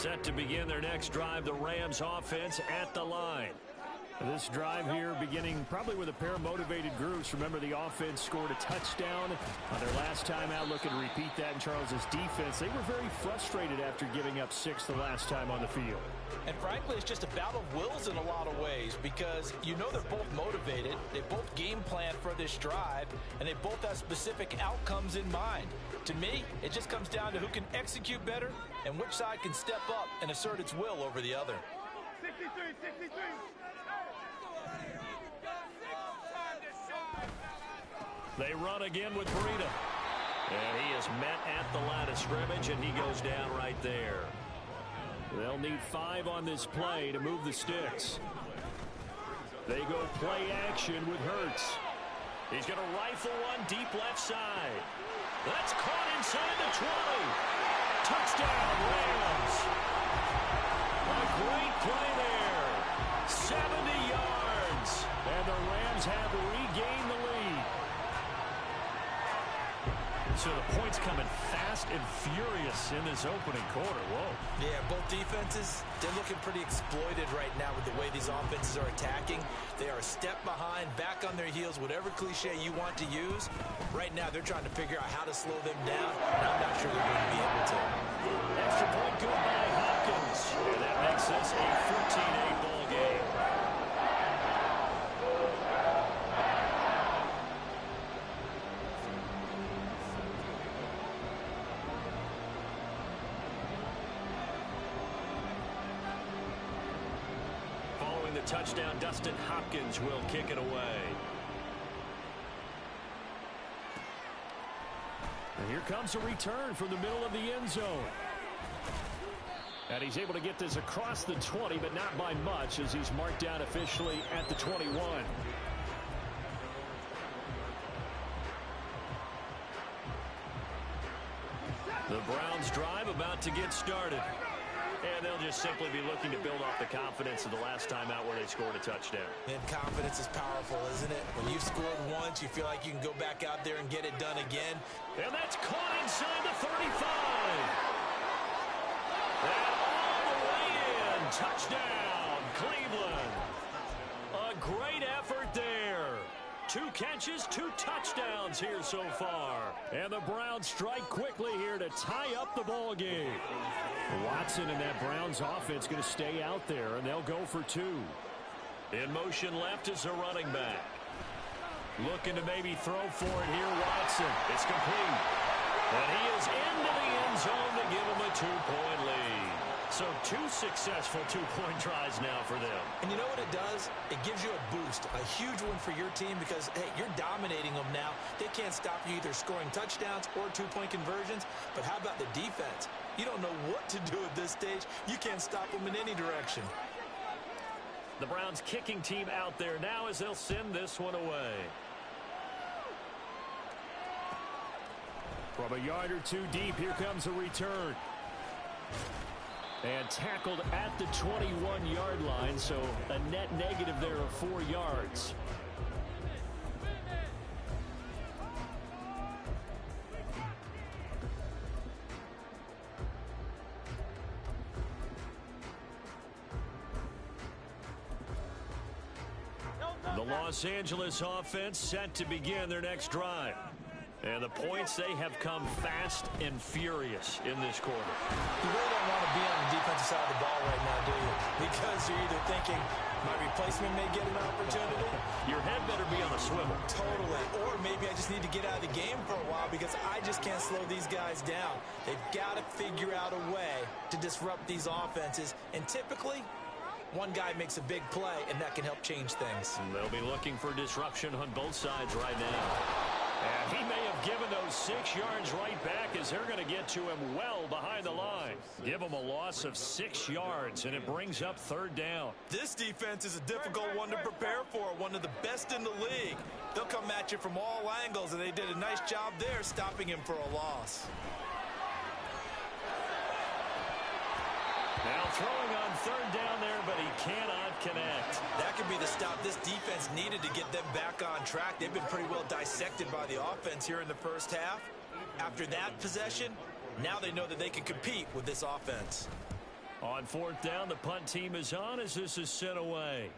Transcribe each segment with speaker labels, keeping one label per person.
Speaker 1: Set to begin their next drive, the Rams offense at the line. This drive here beginning probably with a pair of motivated groups. Remember, the offense scored a touchdown on their last time out, looking to repeat that in Charles's defense. They were very frustrated after giving up 6 the last time on the field.
Speaker 2: And frankly, it's just a battle of wills in a lot of ways, because you know they're both motivated, they both game plan for this drive, and they both have specific outcomes in mind. To me, it just comes down to who can execute better and which side can step up and assert its will over the other.
Speaker 3: 63.
Speaker 1: They run again with Breida. And he is met at the line of scrimmage, and he goes down right there. They'll need 5 on this play to move the sticks. They go play action with Hurts. He's going to rifle one deep left side. That's caught inside the 20. Touchdown, Rams. A great play there. 70 yards. And the Rams have regained the lead. So the points coming fast and furious in this opening quarter. Whoa.
Speaker 2: Yeah, both defenses, they're looking pretty exploited right now with the way these offenses are attacking. They are a step behind, back on their heels, whatever cliche you want to use. Right now, they're trying to figure out how to slow them down, and I'm not sure they're going to be able to.
Speaker 1: Extra point good by Hopkins. And that makes this a 14-8 ball game. Following the touchdown, Dustin Hopkins will kick it away. And here comes a return from the middle of the end zone. And he's able to get this across the 20, but not by much, as he's marked down officially at the 21. The Browns drive about to get started. And they'll just simply be looking to build off the confidence of the last time out where they scored a touchdown.
Speaker 2: And confidence is powerful, isn't it? When you've scored once, you feel like you can go back out there and get it done again.
Speaker 1: And that's caught inside the 35. And all the way in. Touchdown, Cleveland. A great effort there. 2 catches, 2 touchdowns here so far. And the Browns strike quickly here to tie up the ball game. Watson and that Browns offense going to stay out there, and they'll go for 2. In motion left is a running back. Looking to maybe throw for it here, Watson. It's complete. And he is into the end zone to give him a 2-point lead. So 2 successful 2-point tries now for them.
Speaker 2: And you know what it does? It gives you a boost, a huge one for your team, because, hey, you're dominating them now. They can't stop you either scoring touchdowns or 2-point conversions. But how about the defense? You don't know what to do at this stage. You can't stop them in any direction.
Speaker 1: The Browns kicking team out there now as they'll send this one away. From a yard or 2 deep, here comes a return. And tackled at the 21-yard line, so a net negative there of 4 yards. The Los Angeles offense set to begin their next drive. And the points, they have come fast and furious in this quarter.
Speaker 2: You really don't want to be on the defensive side of the ball right now, do you? Because you're either thinking, my replacement may get an opportunity.
Speaker 1: Your head better be on a swivel.
Speaker 2: Totally. Or maybe I just need to get out of the game for a while because I just can't slow these guys down. They've got to figure out a way to disrupt these offenses. And typically, one guy makes a big play, and that can help change things.
Speaker 1: And they'll be looking for disruption on both sides right now. And he may have given those 6 yards right back as they're going to get to him well behind the line. Give him a loss of 6 yards, and it brings up 3rd down.
Speaker 2: This defense is a difficult one to prepare for, one of the best in the league. They'll come at you from all angles, and they did a nice job there stopping him for a loss.
Speaker 1: Now throwing on 3rd down there, but he cannot connect.
Speaker 2: That could be the stop this defense needed to get them back on track. They've been pretty well dissected by the offense here in the first half. After that possession, now they know that they can compete with this offense.
Speaker 1: On fourth down, the punt team is on as this is sent away.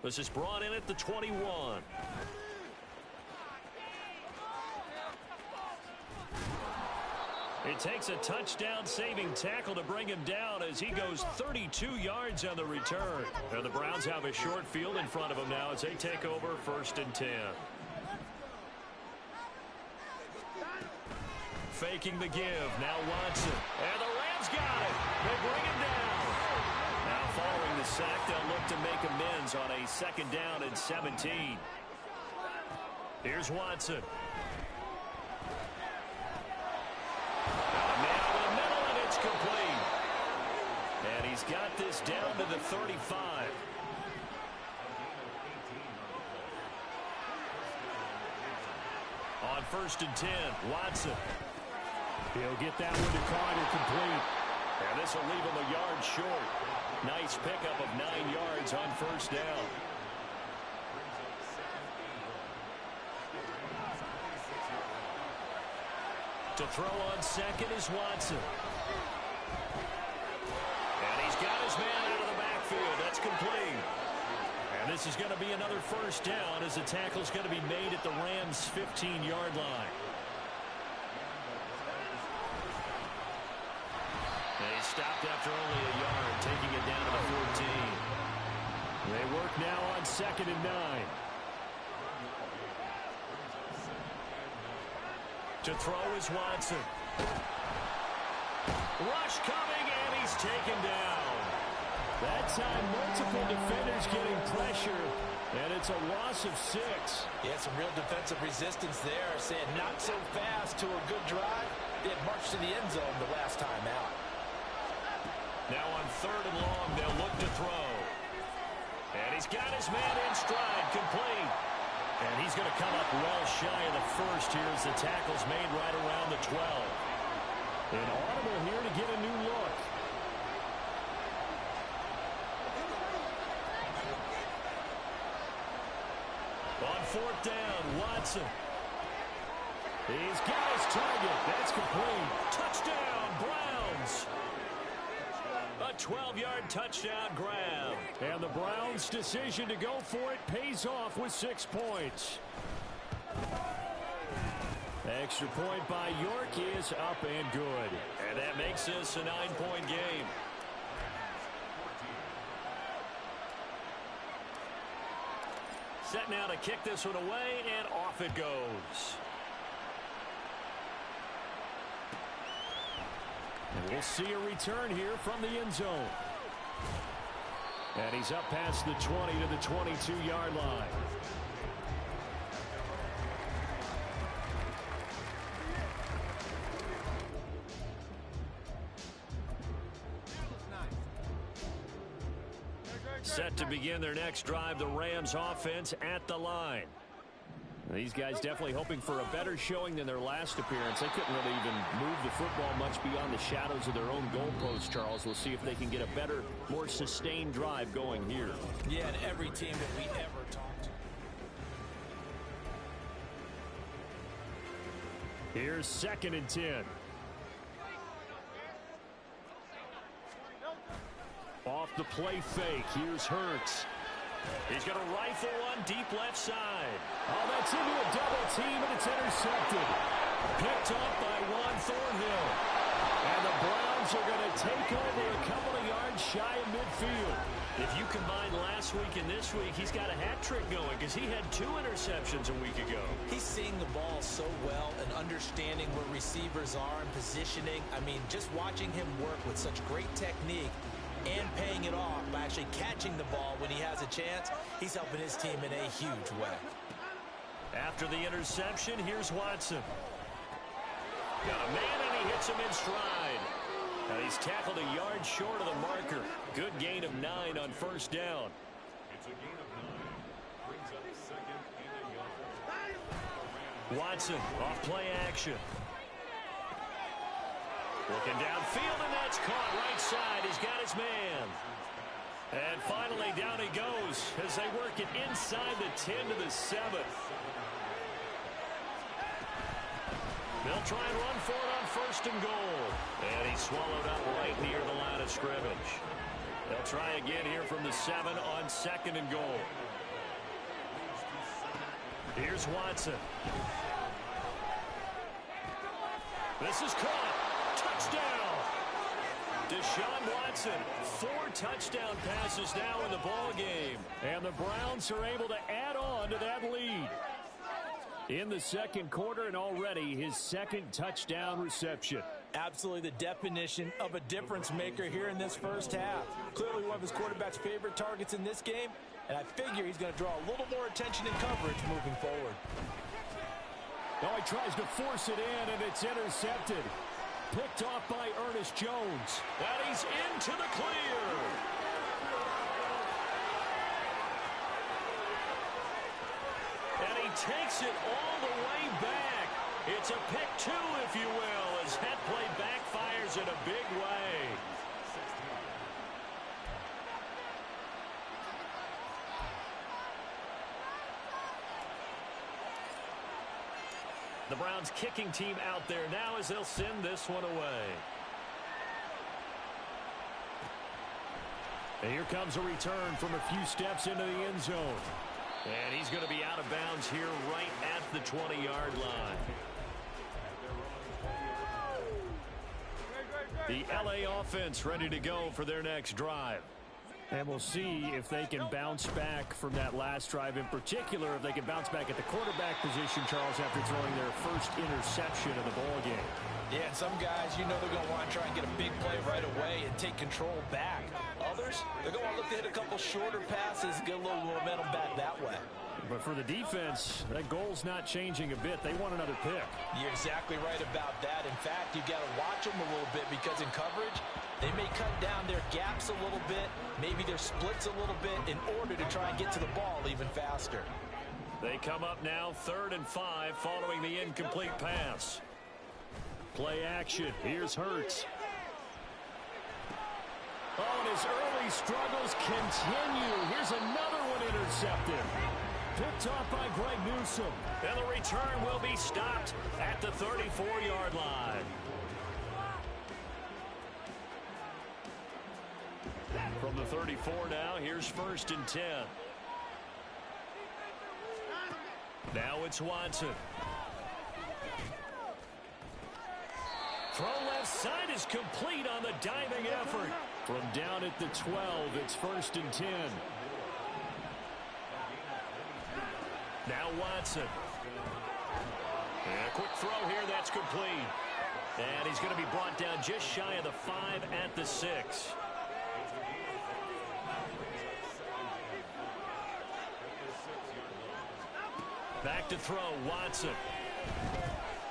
Speaker 1: This is brought in at the 21. It takes a touchdown-saving tackle to bring him down as he goes 32 yards on the return. And the Browns have a short field in front of them now as they take over 1st and 10. Faking the give. Now Watson. And the Rams got it. They bring him down. Now following the sack, they'll look to make amends on a 2nd down and 17. Here's Watson. Complete. And he's got this down to the 35. On 1st and 10, Watson. He'll get that one to Carter complete. And this will leave him a yard short. Nice pickup of 9 yards on 1st down. To throw on 2nd is Watson. And he's got his man out of the backfield. That's complete. And this is going to be another 1st down as the tackle's going to be made at the Rams' 15-yard line. And he stopped after only a yard, taking it down to the 14. They work now on 2nd and 9. To throw is Watson. Rush coming, and he's taken down. That time, multiple defenders getting pressure, and it's a loss of 6.
Speaker 2: Yeah, some real defensive resistance there, saying not so fast to a good drive. They had marched to the end zone the last time out.
Speaker 1: Now on 3rd and long, they'll look to throw. And he's got his man in stride, complete. And he's going to come up well shy of the 1st here as the tackle's made right around the 12. An audible here to get a new look. On 4th down, Watson. He's got his target. That's complete. Touchdown, Browns. A 12-yard touchdown grab. And the Browns' decision to go for it pays off with 6 points. Extra point by York is up and good. And that makes this a 9-point game. Set now to kick this one away, and off it goes. And we'll see a return here from the end zone. And he's up past the 20 to the 22-yard line. Set to begin their next drive, the Rams offense at the line. These guys definitely hoping for a better showing than their last appearance. They couldn't really even move the football much beyond the shadows of their own goalpost, Charles. We'll see if they can get a better, more sustained drive going here.
Speaker 2: Yeah, and every team that we ever talked to.
Speaker 1: Here's 2nd and 10. Off the play fake, here's Hurts. He's going to rifle one deep left side. Oh, that's into a double team, and it's intercepted. Picked up by Juan Thornhill. And the Browns are going to take over a couple of yards shy of midfield. If you combine last week and this week, he's got a hat trick going because he had 2 interceptions a week ago.
Speaker 2: He's seeing the ball so well and understanding where receivers are and positioning. I mean, just watching him work with such great technique and paying it off by actually catching the ball when he has a chance, he's helping his team in a huge way.
Speaker 1: After the interception, here's Watson. Got a man, and he hits him in stride. And he's tackled a yard short of the marker. Good gain of 9 on 1st down.
Speaker 4: It's a gain of 9. Brings up 2nd and a yard.
Speaker 1: Watson off play action. Looking downfield, and that's caught right side. He's got his man. And finally, down he goes as they work it inside the 10 to the 7. They'll try and run for it on first and goal. And he's swallowed up right near the line of scrimmage. They'll try again here from the 7 on second and goal. Here's Watson. This is caught. Touchdown. Deshaun Watson, 4 touchdown passes now in the ball game. And the Browns are able to add on to that lead. In the second quarter, and already his second touchdown reception.
Speaker 2: Absolutely the definition of a difference maker here in this first half. Clearly one of his quarterback's favorite targets in this game, and I figure he's going to draw a little more attention and coverage moving forward.
Speaker 1: Oh, he tries to force it in, and it's intercepted. Picked off by Ernest Jones. And he's into the clear. And he takes it all the way back. It's a pick 2, if you will, as that play backfires in a big way. The Browns kicking team out there now as they'll send this one away. And here comes a return from a few steps into the end zone. And he's going to be out of bounds here right at the 20-yard line. The LA offense ready to go for their next drive. And we'll see if they can bounce back from that last drive, in particular if they can bounce back at the quarterback position, Charles, after throwing their first interception of the ball game.
Speaker 2: Yeah, and some guys, you know they're going to want to try and get a big play right away and take control back. Others, they're going to want to look to hit a couple shorter passes, get a little momentum back that way.
Speaker 1: But for the defense, that goal's not changing a bit. They want another pick.
Speaker 2: You're exactly right about that. In fact, you've got to watch them a little bit because in coverage, they may cut down their gaps a little bit, maybe their splits a little bit in order to try and get to the ball even faster.
Speaker 1: They come up now 3rd and 5 following the incomplete pass. Play action. Here's Hurts. Oh, and his early struggles continue. Here's another one intercepted. Picked off by Greg Newsome. And the return will be stopped at the 34-yard line. From the 34 now, here's 1st and 10. Now it's Watson. Throw left side is complete on the diving effort. From down at the 12, it's 1st and 10. Now Watson. And a quick throw here, that's complete. And he's going to be brought down just shy of the 5 at the 6. Back to throw, Watson.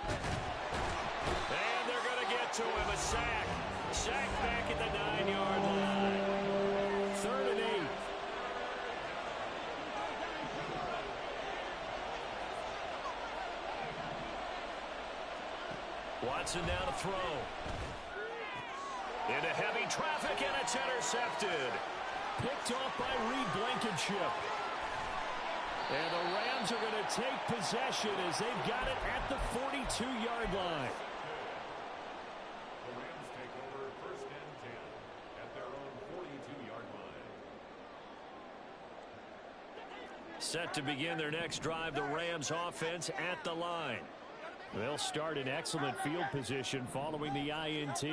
Speaker 1: And they're going to get to him, a sack. Sack back at the 9-yard line. 3rd and 8. Watson now to throw. Into heavy traffic, and it's intercepted. Picked off by Reed Blankenship. And the Rams are going to take possession as they've got it at the 42-yard line.
Speaker 4: The Rams take over 1st and 10 at their own 42-yard line.
Speaker 1: Set to begin their next drive, the Rams offense at the line. They'll start in excellent field position following the INT.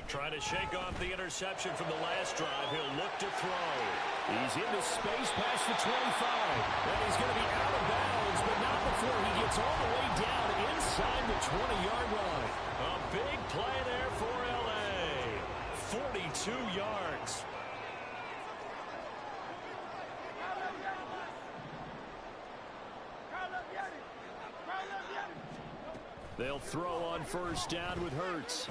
Speaker 1: Trying to shake off the interception from the last drive. He'll look to throw. He's into space past the 25. And he's going to be out of bounds, but not before he gets all the way down inside the 20-yard line. A big play there for L.A. 42 yards. They'll throw on 1st down with Hurts.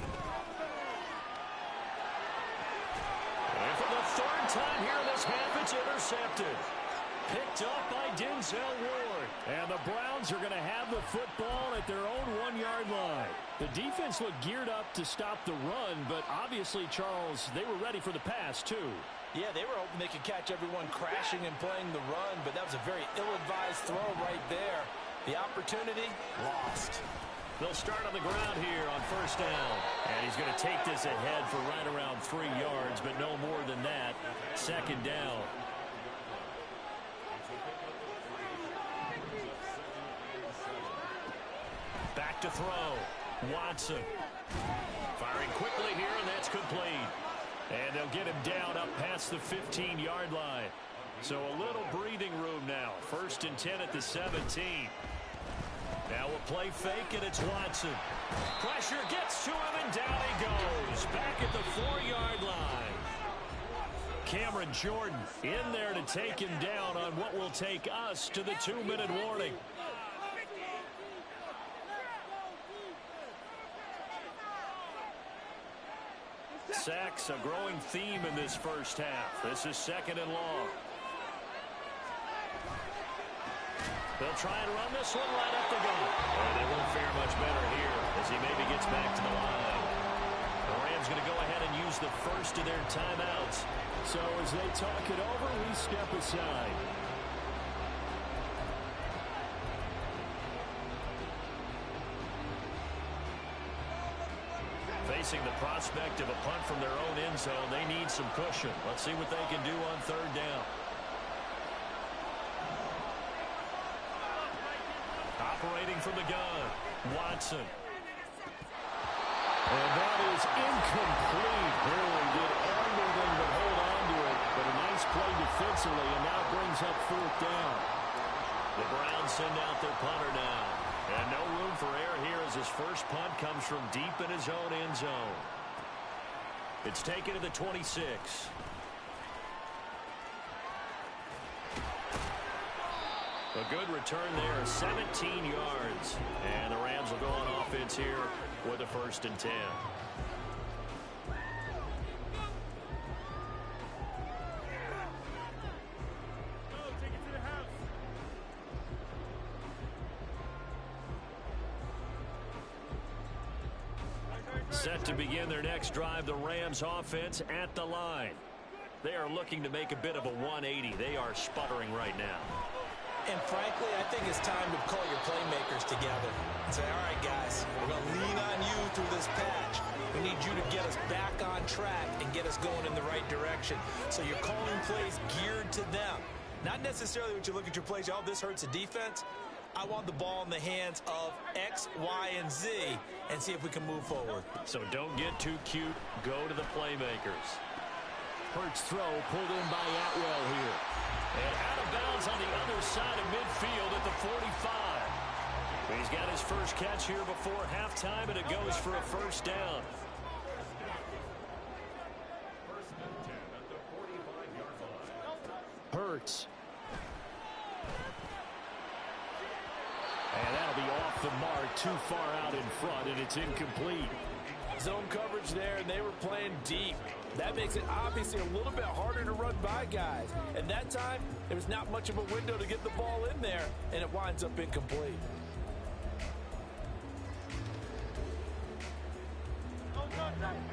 Speaker 1: And for the 3rd time here in this half, it's intercepted. Picked up by Denzel Ward. And the Browns are going to have the football at their own 1-yard line. The defense looked geared up to stop the run, but obviously, Charles, they were ready for the pass, too.
Speaker 2: Yeah, they were hoping they could catch everyone crashing and playing the run, but that was a very ill-advised throw right there. The opportunity, lost.
Speaker 1: They'll start on the ground here on first down. And he's going to take this ahead for right around 3 yards, but no more than that. Second down. Back to throw. Watson. Firing quickly here, and that's complete. And they'll get him down up past the 15-yard line. So a little breathing room now. First and 10 at the 17. Now a play fake, and it's Watson. Pressure gets to him, and down he goes. Back at the 4-yard line. Cameron Jordan in there to take him down on what will take us to the 2-minute warning. Sacks, a growing theme in this first half. This is second and long. They'll try and run this one right up the gut. And it won't fare much better here as he maybe gets back to the line. The Rams going to go ahead and use the first of their timeouts. So as they talk it over, we step aside. Facing the prospect of a punt from their own end zone, they need some cushion. Let's see what they can do on third down. Operating from the gun, Watson. And that is incomplete. Really did everything but hold on to it. But a nice play defensively, and now brings up fourth down. The Browns send out their punter now. And no room for error here as his first punt comes from deep in his own end zone. It's taken to the 26. A good return there, 17 yards. And the Rams will go on offense here with a first and 10. Set to begin their next drive, the Rams offense at the line. They are looking to make a bit of a 180. They are sputtering right now.
Speaker 2: And frankly, I think it's time to call your playmakers together and say, all right, guys, we're going to lean on you through this patch. We need you to get us back on track and get us going in the right direction. So you're calling plays geared to them. Not necessarily when you look at your plays, oh, this hurts the defense. I want the ball in the hands of X, Y, and Z and see if we can move forward.
Speaker 1: So don't get too cute. Go to the playmakers. Hurts throw pulled in by Atwell here. And out of bounds on the other side of midfield at the 45. He's got his first catch here before halftime, and it goes for a first down.
Speaker 4: First and 10 at the 45-yard line.
Speaker 1: Hurts. And that'll be off the mark, too far out in front, and it's incomplete.
Speaker 2: Zone coverage there, and they were playing deep. That makes it obviously a little bit harder to run by guys. And that time, there was not much of a window to get the ball in there, and it winds up incomplete.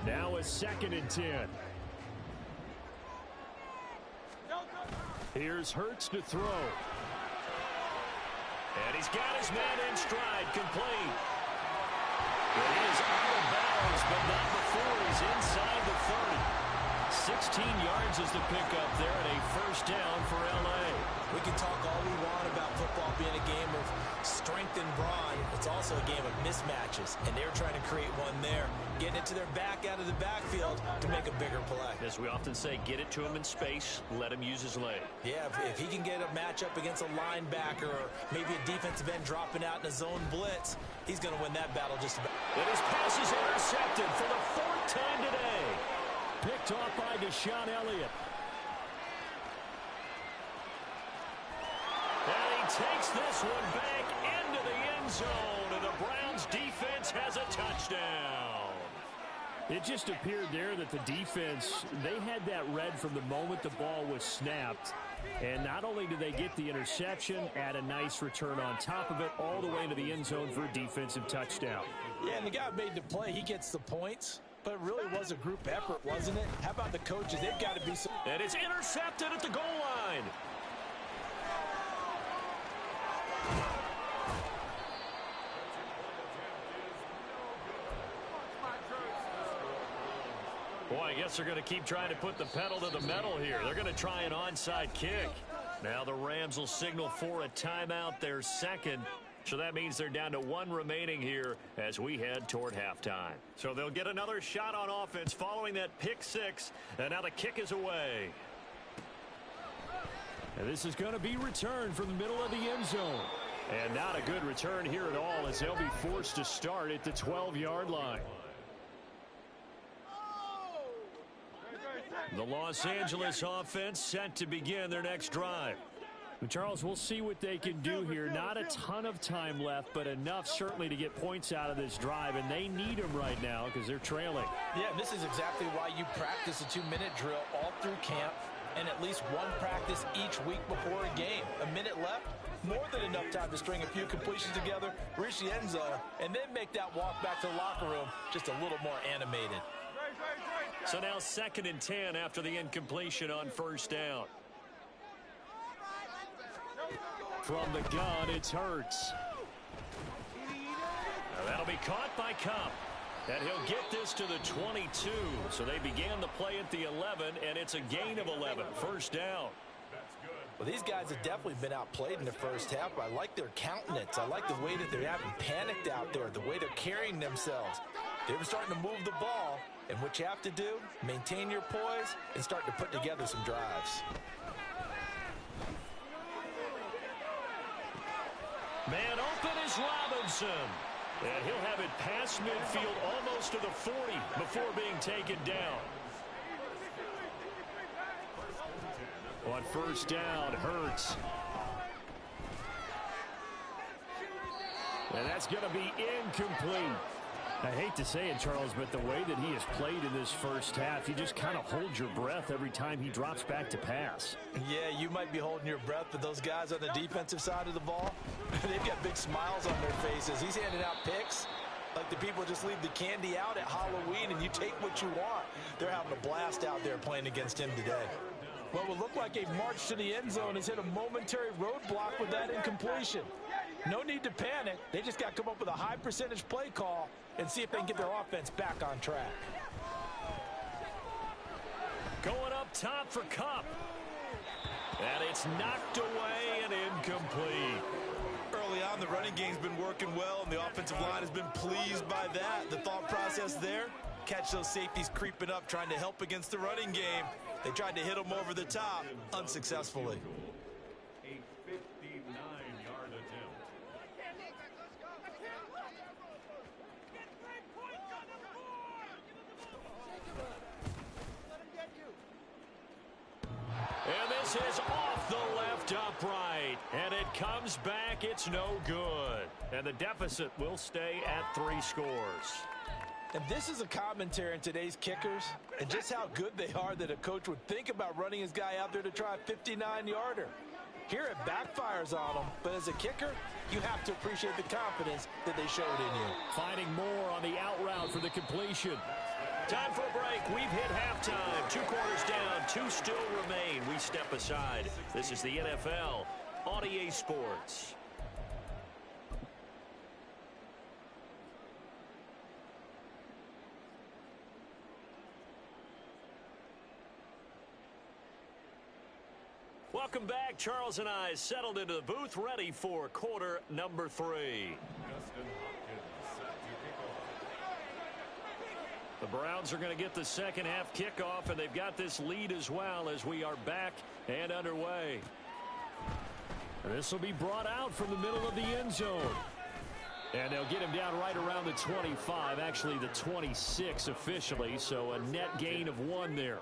Speaker 1: Now a second and 10. Here's Hurts to throw. And he's got his man in stride, complete. It is out of bounds, but not before he's inside the 30. 16 yards is the pickup there, and a first down for L.A.
Speaker 2: We can talk all we want about football being a game of strength and brawn. It's also a game of mismatches, and they're trying to create one there, getting it to their back out of the backfield to make a bigger play.
Speaker 1: As we often say, get it to him in space, let him use his leg.
Speaker 2: Yeah, if he can get a matchup against a linebacker or maybe a defensive end dropping out in a zone blitz, he's going to win that battle just about.
Speaker 1: And his pass is intercepted for the fourth time today. Picked off by Deshaun Elliott. And he takes this one back into the end zone, and the Browns defense has a touchdown. It just appeared there that the defense, they had that read from the moment the ball was snapped. And not only did they get the interception, add a nice return on top of it, all the way into the end zone for a defensive touchdown.
Speaker 2: Yeah, and the guy made the play. He gets the points. But it really was a group effort, wasn't it? How about the coaches? They've got to be so.
Speaker 1: And it's intercepted at the goal line. I guess they're going to keep trying to put the pedal to the metal here. They're going to try an onside kick. Now the Rams will signal for a timeout, their second. So that means they're down to one remaining here as we head toward halftime. So they'll get another shot on offense following that pick six. And now the kick is away.
Speaker 5: And this is going to be returned from the middle of the end zone.
Speaker 1: And not a good return here at all as they'll be forced to start at the 12-yard line. The Los Angeles offense set to begin their next drive.
Speaker 5: Charles, we'll see what they can do here. Not a ton of time left, but enough certainly to get points out of this drive, and they need them right now because they're trailing.
Speaker 2: Yeah, this is exactly why you practice a 2-minute drill all through camp and at least one practice each week before a game. A minute left, more than enough time to string a few completions together, reach the end zone, and then make that walk back to the locker room just a little more animated.
Speaker 1: So now 2nd and 10 after the incompletion on first down. From the gun, it's Hurts. Now that'll be caught by Kupp. And he'll get this to the 22. So they began the play at the 11, and it's a gain of 11. First down.
Speaker 2: Well, these guys have definitely been outplayed in the first half. I like their countenance. I like the way that they're having panicked out there, the way they're carrying themselves. They were starting to move the ball, and what you have to do, maintain your poise and start to put together some drives.
Speaker 1: Man open is Robinson. And he'll have it past midfield almost to the 40 before being taken down. On first down, Hurts. And that's going to be incomplete.
Speaker 5: I hate to say it, Charles, but the way that he has played in this first half, you just kind of hold your breath every time he drops back to pass.
Speaker 2: Yeah, you might be holding your breath, but those guys on the defensive side of the ball, they've got big smiles on their faces. He's handing out picks like the people just leave the candy out at Halloween and you take what you want. They're having a blast out there playing against him today.
Speaker 6: What will look like a march to the end zone has hit a momentary roadblock with that incompletion. No need to panic. They just got to come up with a high percentage play call and see if they can get their offense back on track.
Speaker 1: Going up top for Kupp. And it's knocked away and incomplete.
Speaker 2: Early on, the running game's been working well, and the offensive line has been pleased by that. The thought process there, catch those safeties creeping up, trying to help against the running game. They tried to hit them over the top, unsuccessfully.
Speaker 4: A 59-yard attempt.
Speaker 1: And this is off the left upright. And it comes back. It's no good. And the deficit will stay at 3 scores.
Speaker 2: And this is a commentary on today's kickers and just how good they are that a coach would think about running his guy out there to try a 59-yarder. Here it backfires on them, but as a kicker, you have to appreciate the confidence that they showed in you.
Speaker 5: Finding more on the out route for the completion.
Speaker 1: Time for a break. We've hit halftime. 2 quarters down. 2 still remain. We step aside. This is the NFL on EA Sports. Welcome back. Charles and I settled into the booth, ready for quarter number 3. The Browns are going to get the second half kickoff, and they've got this lead as well as we are back and underway.
Speaker 5: And this will be brought out from the middle of the end zone. And they'll get him down right around the 25, actually the 26 officially, so a net gain of 1 there.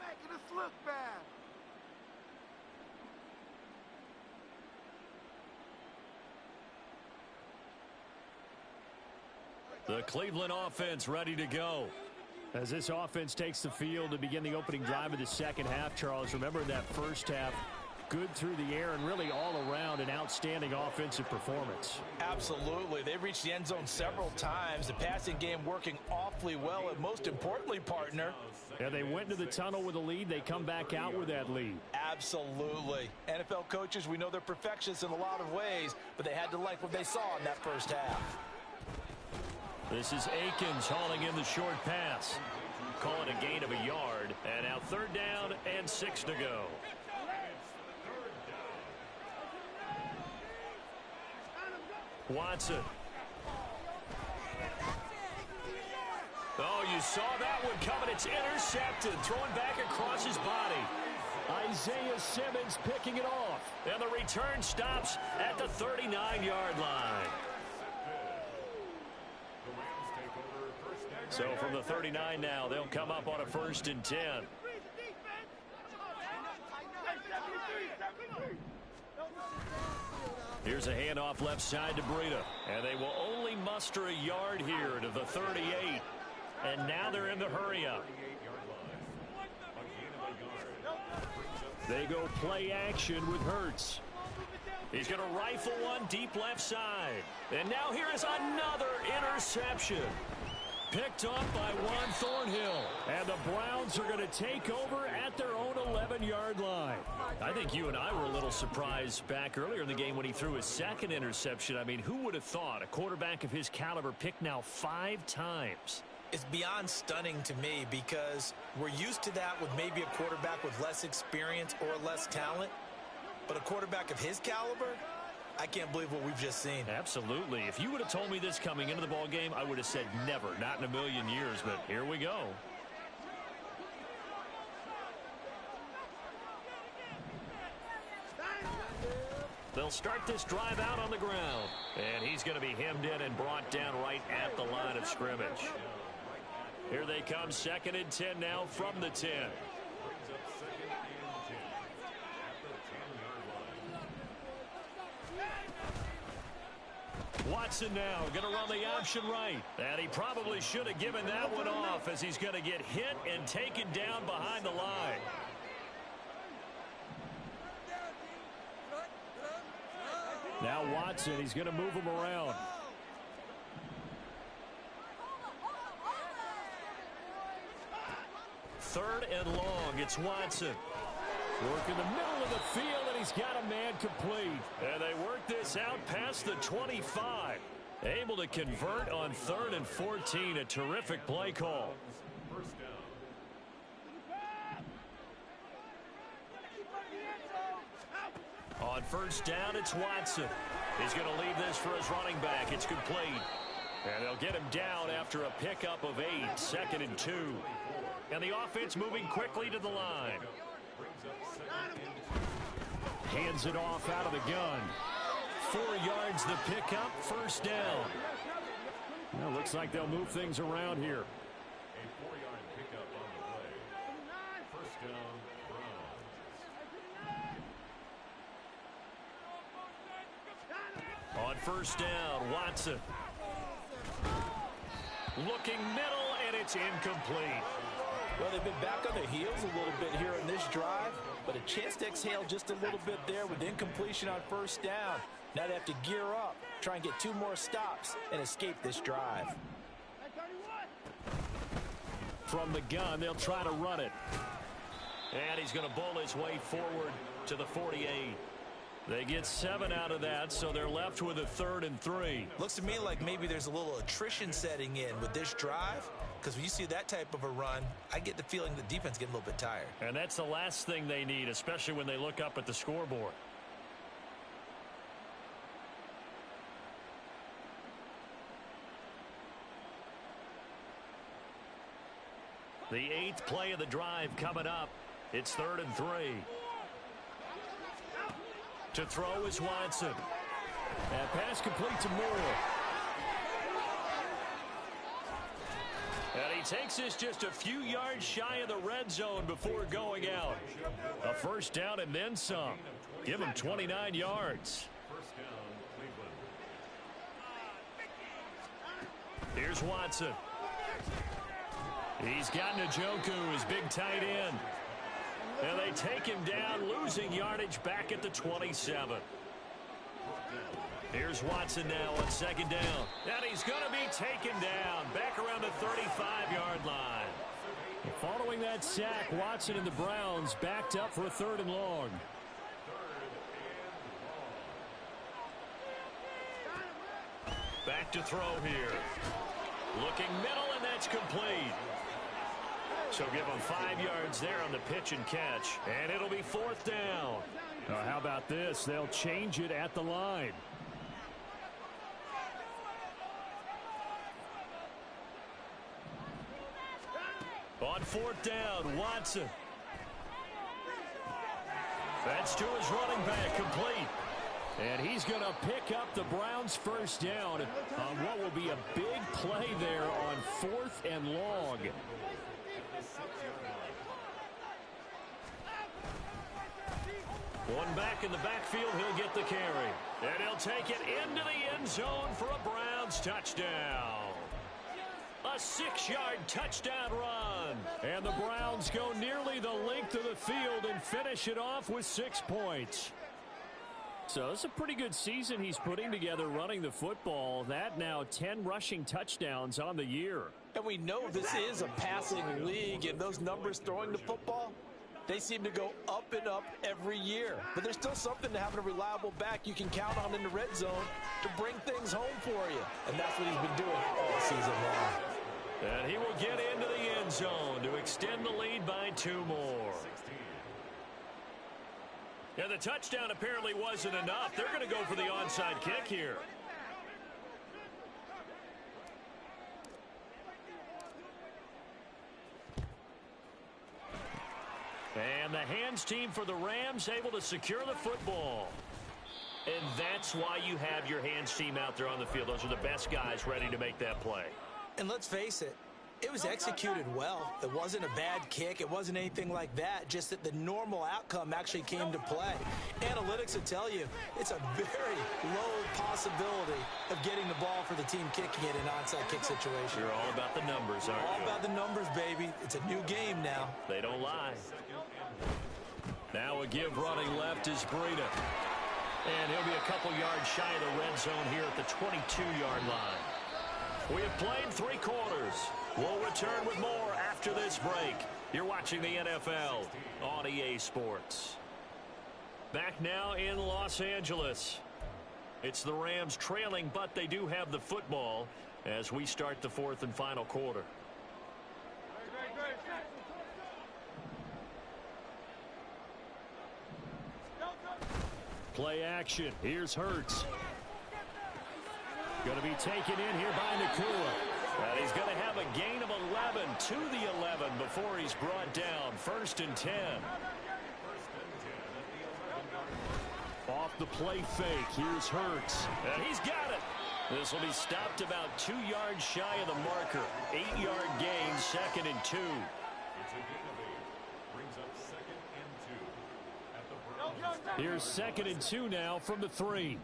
Speaker 3: Making us look bad.
Speaker 1: The Cleveland offense ready to go.
Speaker 5: As this offense takes the field to begin the opening drive of the second half, Charles, remember in that first half, Good through the air and really all around an outstanding offensive performance.
Speaker 6: Absolutely. They've reached the end zone several times. The passing game working awfully well, and most importantly, partner.
Speaker 5: And they went to the tunnel with a lead. They come back out with that lead.
Speaker 6: Absolutely. NFL coaches, we know they're perfectionists in a lot of ways, but they had to like what they saw in that first half.
Speaker 5: This is Akins hauling in the short pass. Call it a gain of a yard. And now 3rd down and 6 to go. Watson. Oh, you saw that one coming. It's intercepted. Thrown back across his body. Isaiah Simmons picking it off. And the return stops at the 39-yard line. So from the 39 now, they'll come up on a 1st and 10. Here's a handoff left side to Breida. And they will only muster a yard here to the 38. And now they're in the hurry-up. They go play action with Hurts. He's going to rifle one deep left side. And now here is another interception. Picked off by Juan Thornhill. And the Browns are going to take over at their own 11-yard line. I think you and I were a little surprised back earlier in the game when he threw his 2nd interception. I mean, who would have thought a quarterback of his caliber picked now 5 times?
Speaker 6: It's beyond stunning to me because we're used to that with maybe a quarterback with less experience or less talent. But a quarterback of his caliber, I can't believe what we've just seen.
Speaker 5: Absolutely. If you would have told me this coming into the ball game, I would have said never, not in a million years. But here we go. They'll start this drive out on the ground. And he's going to be hemmed in and brought down right at the line of scrimmage. Here they come, 2nd and 10 now from the 10. Watson now going to run the option right. And he probably should have given that one off as he's going to get hit and taken down behind the line. Now Watson, he's going to move him around. Third and long, it's Watson. Work in the middle of the field, and he's got a man complete. And they work this out past the 25. Able to convert on 3rd and 14. A terrific play call. On 1st down, it's Watson. He's going to leave this for his running back. It's complete. And they'll get him down after a pickup of 8. 2nd and 2. And the offense moving quickly to the line. Hands it off out of the gun. 4 yards the pickup, 1st down. Well, looks like they'll move things around here.
Speaker 4: A 4-yard pickup on the play. 1st down, Browns.
Speaker 5: On 1st down, Watson. Looking middle, and it's incomplete.
Speaker 6: Well, they've been back on their heels a little bit here in this drive, but a chance to exhale just a little bit there with incompletion on 1st down. Now they have to gear up, try and get 2 more stops, and escape this drive.
Speaker 5: From the gun, they'll try to run it. And he's going to bowl his way forward to the 48. They get 7 out of that, so they're left with a 3rd and 3.
Speaker 6: Looks to me like maybe there's a little attrition setting in with this drive, because when you see that type of a run, I get the feeling the defense getting a little bit tired.
Speaker 5: And that's the last thing they need, especially when they look up at the scoreboard. The 8th play of the drive coming up. It's 3rd and 3. To throw is Watson. And pass complete to Moore. And he takes this just a few yards shy of the red zone before going out. A 1st down and then some. Give him 29 yards.
Speaker 4: 1st down, Cleveland.
Speaker 5: Here's Watson. He's got Njoku, his big tight end.
Speaker 1: And they take him down, losing yardage back at the 27. Here's Watson now on second down. And he's going to be taken down back around the 35-yard line.
Speaker 5: Following that sack, Watson and the Browns backed up for a 3rd and long.
Speaker 1: Back to throw here. Looking middle, and that's complete. So give them 5 yards there on the pitch and catch. And it'll be 4th down.
Speaker 5: How about this? They'll change it at the line.
Speaker 1: On 4th down, Watson. That's to his running back, complete.
Speaker 5: And he's going to pick up the Browns' first down on what will be a big play there on 4th and long.
Speaker 1: One back in the backfield, he'll get the carry. And he'll take it into the end zone for a Browns touchdown. A 6-yard touchdown run.
Speaker 5: And the Browns go nearly the length of the field and finish it off with 6 points. So it's a pretty good season he's putting together running the football. That now 10 rushing touchdowns on the year.
Speaker 6: And we know this is a passing league, and those numbers throwing the football, they seem to go up and up every year. But there's still something to having a reliable back you can count on in the red zone to bring things home for you. And that's what he's been doing all season long.
Speaker 1: And he will get into the end zone to extend the lead by 2 more. Yeah, the touchdown apparently wasn't enough. They're going to go for the onside kick here. And the hands team for the Rams able to secure the football. And that's why you have your hands team out there on the field. Those are the best guys ready to make that play.
Speaker 6: And let's face it, it was executed well. It wasn't a bad kick. It wasn't anything like that. Just that the normal outcome actually came to play. Analytics will tell you it's a very low possibility of getting the ball for the team kicking it in an onside kick situation.
Speaker 1: You're all about the numbers, aren't you?
Speaker 6: All about the numbers, baby. It's a new game now.
Speaker 1: They don't lie. Now a give running left is Breida. And he'll be a couple yards shy of the red zone here at the 22-yard line. We have played 3 quarters. We'll return with more after this break. You're watching the NFL on EA Sports. Back now in Los Angeles. It's the Rams trailing, but they do have the football as we start the 4th and final quarter.
Speaker 5: Play action. Here's Hurts. Going to be taken in here by Nakua.
Speaker 1: And he's going to have a gain of 11 to the 11 before he's brought down. 1st and 10.
Speaker 5: Off the play fake. Here's Hurts.
Speaker 1: And he's got it. This will be stopped about 2 yards shy of the marker. 8-yard gain, 2nd and 2.
Speaker 5: Here's 2nd and 2 now from the 3.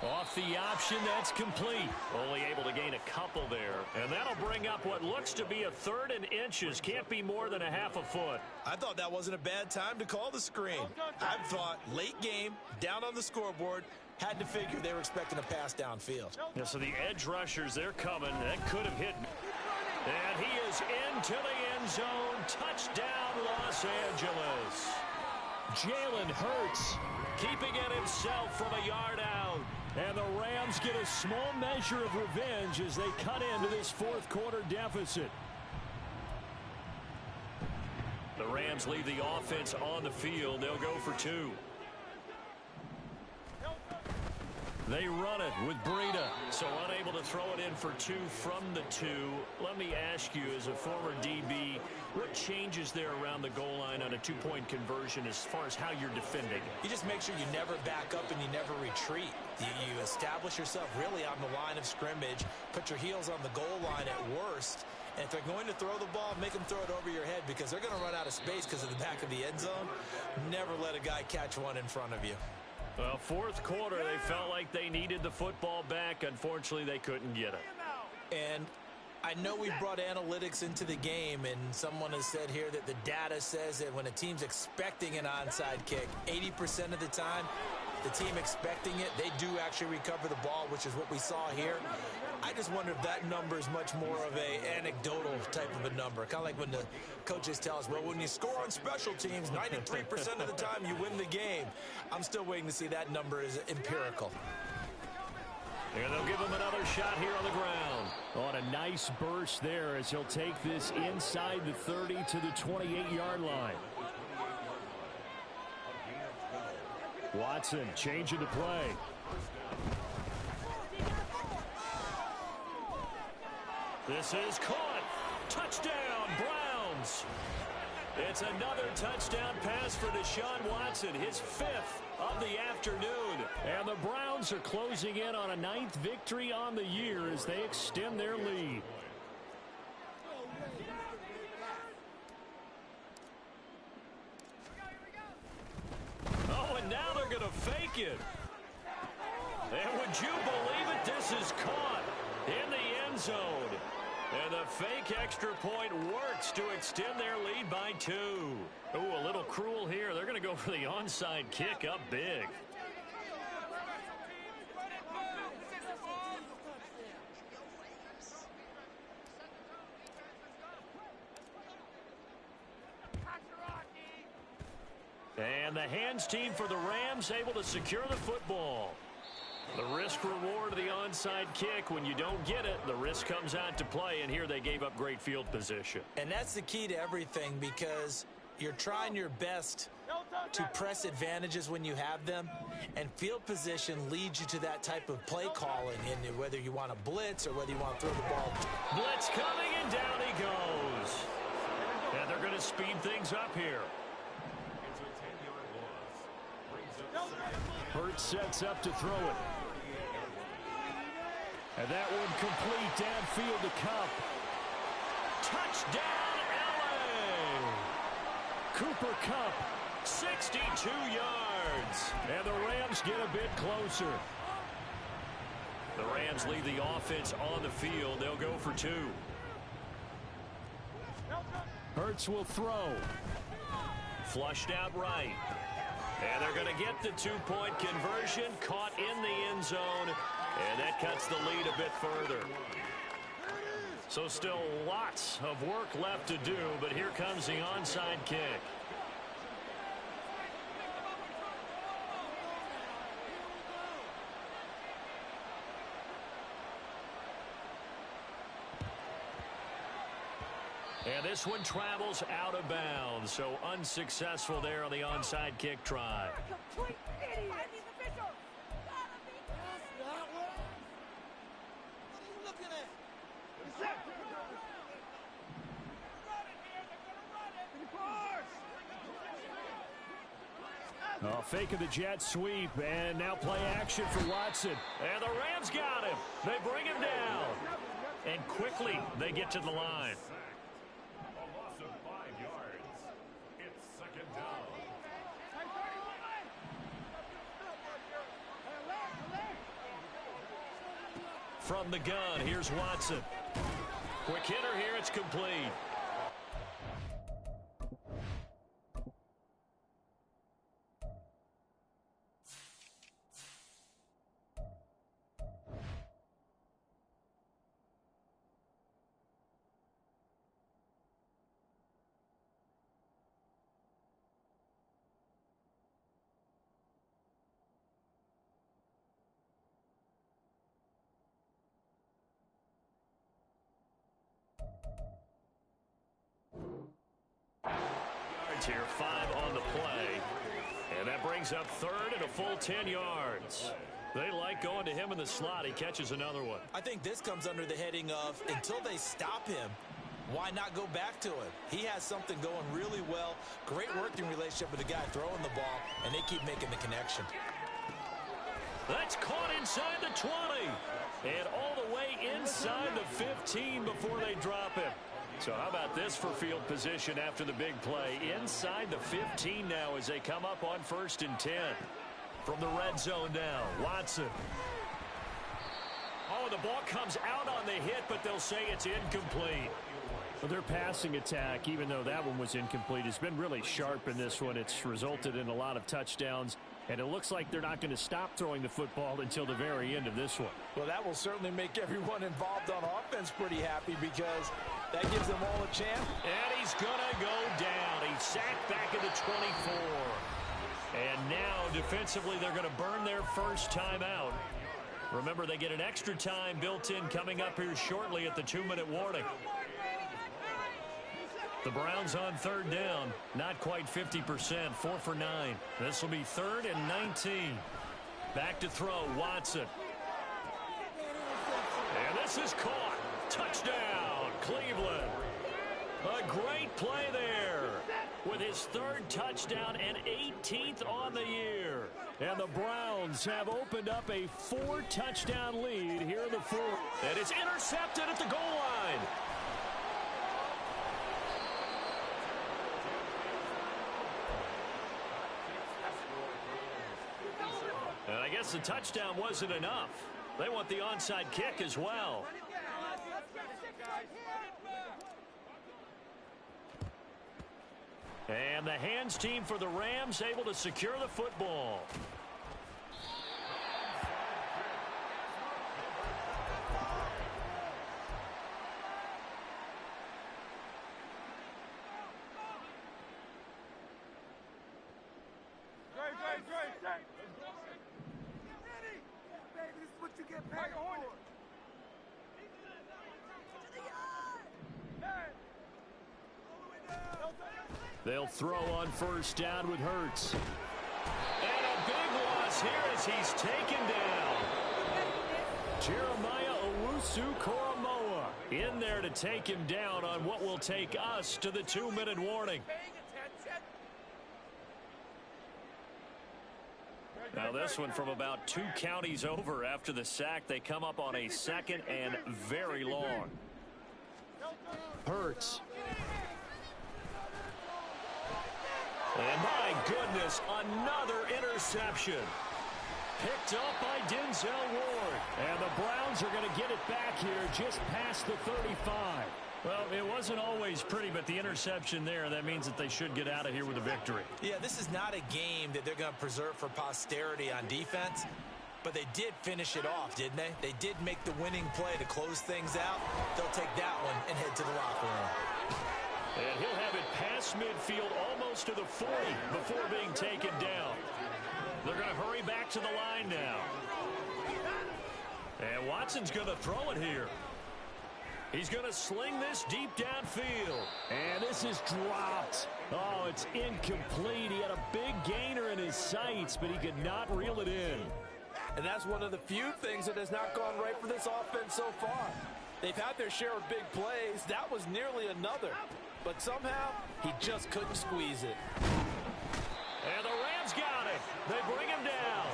Speaker 5: Off the option, that's complete.
Speaker 1: Only able to gain a couple there. And that'll bring up what looks to be a 3rd and inches. Can't be more than a half a foot.
Speaker 6: I thought that wasn't a bad time to call the screen. I thought late game, down on the scoreboard, had to figure they were expecting a pass downfield.
Speaker 1: Yeah, so the edge rushers, they're coming. That could have hit. And he is into the end zone. Touchdown, Los Angeles.
Speaker 5: Jalen Hurts
Speaker 1: keeping it himself from a yard out.
Speaker 5: And the Rams get a small measure of revenge as they cut into this 4th quarter deficit.
Speaker 1: The Rams leave the offense on the field. They'll go for 2. They run it with Breida. So unable to throw it in for 2 from the 2. Let me ask you, as a former DB, what changes there around the goal line on a 2-point conversion as far as how you're defending?
Speaker 6: You just make sure you never back up and you never retreat. You establish yourself really on the line of scrimmage, put your heels on the goal line at worst, and if they're going to throw the ball, make them throw it over your head because they're going to run out of space because of the back of the end zone. Never let a guy catch one in front of you.
Speaker 1: Well, 4th quarter, they felt like they needed the football back. Unfortunately, they couldn't get it.
Speaker 6: And I know we brought analytics into the game, and someone has said here that the data says that when a team's expecting an onside kick, 80% of the time, the team expecting it, they do actually recover the ball, which is what we saw here. I just wonder if that number is much more of a anecdotal type of a number. Kind of like when the coaches tell us, well, when you score on special teams, 93% of the time you win the game. I'm still waiting to see that number is empirical.
Speaker 5: And they'll give him another shot here on the ground. On a nice burst there as he'll take this inside the 30 to the 28-yard line. Watson changing the play. This is caught. Touchdown, Browns. It's another touchdown pass for Deshaun Watson, his 5th of the afternoon. And the Browns are closing in on a 9th victory on the year as they extend their lead. Oh, and now they're going to fake it. And would you believe it? This is caught in the end zone. And the fake extra point works to extend their lead by 2. Ooh, a little cruel here. They're going to go for the onside kick up big. And the hands team for the Rams able to secure the football. The risk reward of the onside kick. When you don't get it, the risk comes out to play, and here they gave up great field position.
Speaker 6: And that's the key to everything, because you're trying your best to press advantages when you have them, and field position leads you to that type of play calling, and whether you want to blitz or whether you want to throw the ball.
Speaker 5: Blitz coming, and down he goes. And they're going to speed things up here. Hurts sets up to throw it. And that one complete downfield to Kupp. Touchdown, LA! Cooper Kupp, 62 yards. And the Rams get a bit closer. The Rams leave the offense on the field. They'll go for 2. Hurts will throw. Flushed out right. And they're going to get the 2-point conversion, caught in the end zone, and that cuts the lead a bit further. So still lots of work left to do, but here comes the onside kick. And this one travels out of bounds, so unsuccessful there on the onside kick try. Fake of the jet sweep, and now play action for Watson. And the Rams got him. They bring him down. And quickly they get to the line. From the gun, here's Watson. Quick hitter here, it's complete. Here, 5 on the play, and that brings up 3rd and a full 10 yards. They like going to him in the slot. He catches another one.
Speaker 6: I think this comes under the heading of, until they stop him, why not go back to him? He has something going really well, great working relationship with the guy throwing the ball, and they keep making the connection.
Speaker 5: That's caught inside the 20, and all the way inside the 15 before they drop him. So how about this for field position after the big play? Inside the 15 now as they come up on 1st and 10. From the red zone now, Watson.
Speaker 1: and the ball comes out on the hit, but they'll say it's incomplete.
Speaker 5: Well, their passing attack, even though that one was incomplete, has been really sharp in this one. It's resulted in a lot of touchdowns, and it looks like they're not going to stop throwing the football until the very end of this one.
Speaker 6: Well, that will certainly make everyone involved on offense pretty happy because that gives them all a chance.
Speaker 1: And he's going to go down. He's sacked back at the 24. And now, defensively, they're going to burn their first timeout. Remember, they get an extra time built in coming up here shortly at the 2-minute warning. The Browns on third down, not quite 50%, 4 for 9. This will be 3rd and 19. Back to throw, Watson. And this is caught. Touchdown, Cleveland. A great play there with his 3rd touchdown and 18th on the year. And the Browns have opened up a 4-touchdown lead here in the 4th. And it's intercepted at the goal line. And I guess the touchdown wasn't enough. They want the onside kick as well. And the hands team for the Rams able to secure the football. They'll throw on first down with Hurts. And a big loss here as he's taken down. Jeremiah Owusu-Koramoah in there to take him down on what will take us to the 2-minute warning. Now this one from about 2 counties over after the sack. They come up on a 2nd and very long.
Speaker 5: Hurts.
Speaker 1: And my goodness, another interception. Picked up by Denzel Ward.
Speaker 5: And the Browns are going to get it back here just past the 35.
Speaker 1: Well, it wasn't always pretty, but the interception there, that means that they should get out of here with a victory.
Speaker 2: Yeah, this is not a game that they're going to preserve for posterity on defense, but they did finish it off, didn't they? They did make the winning play to close things out. They'll take that one and head to the locker room.
Speaker 1: And he'll have it past midfield almost to the 40 before being taken down. They're going to hurry back to the line now. And Watson's going to throw it here. He's going to sling this deep downfield.
Speaker 5: And this is dropped. Oh, it's incomplete. He had a big gainer in his sights, but he could not reel it in.
Speaker 6: And that's one of the few things that has not gone right for this offense so far. They've had their share of big plays. That was nearly another. But somehow, he just couldn't squeeze it.
Speaker 1: And the Rams got it. They bring him down.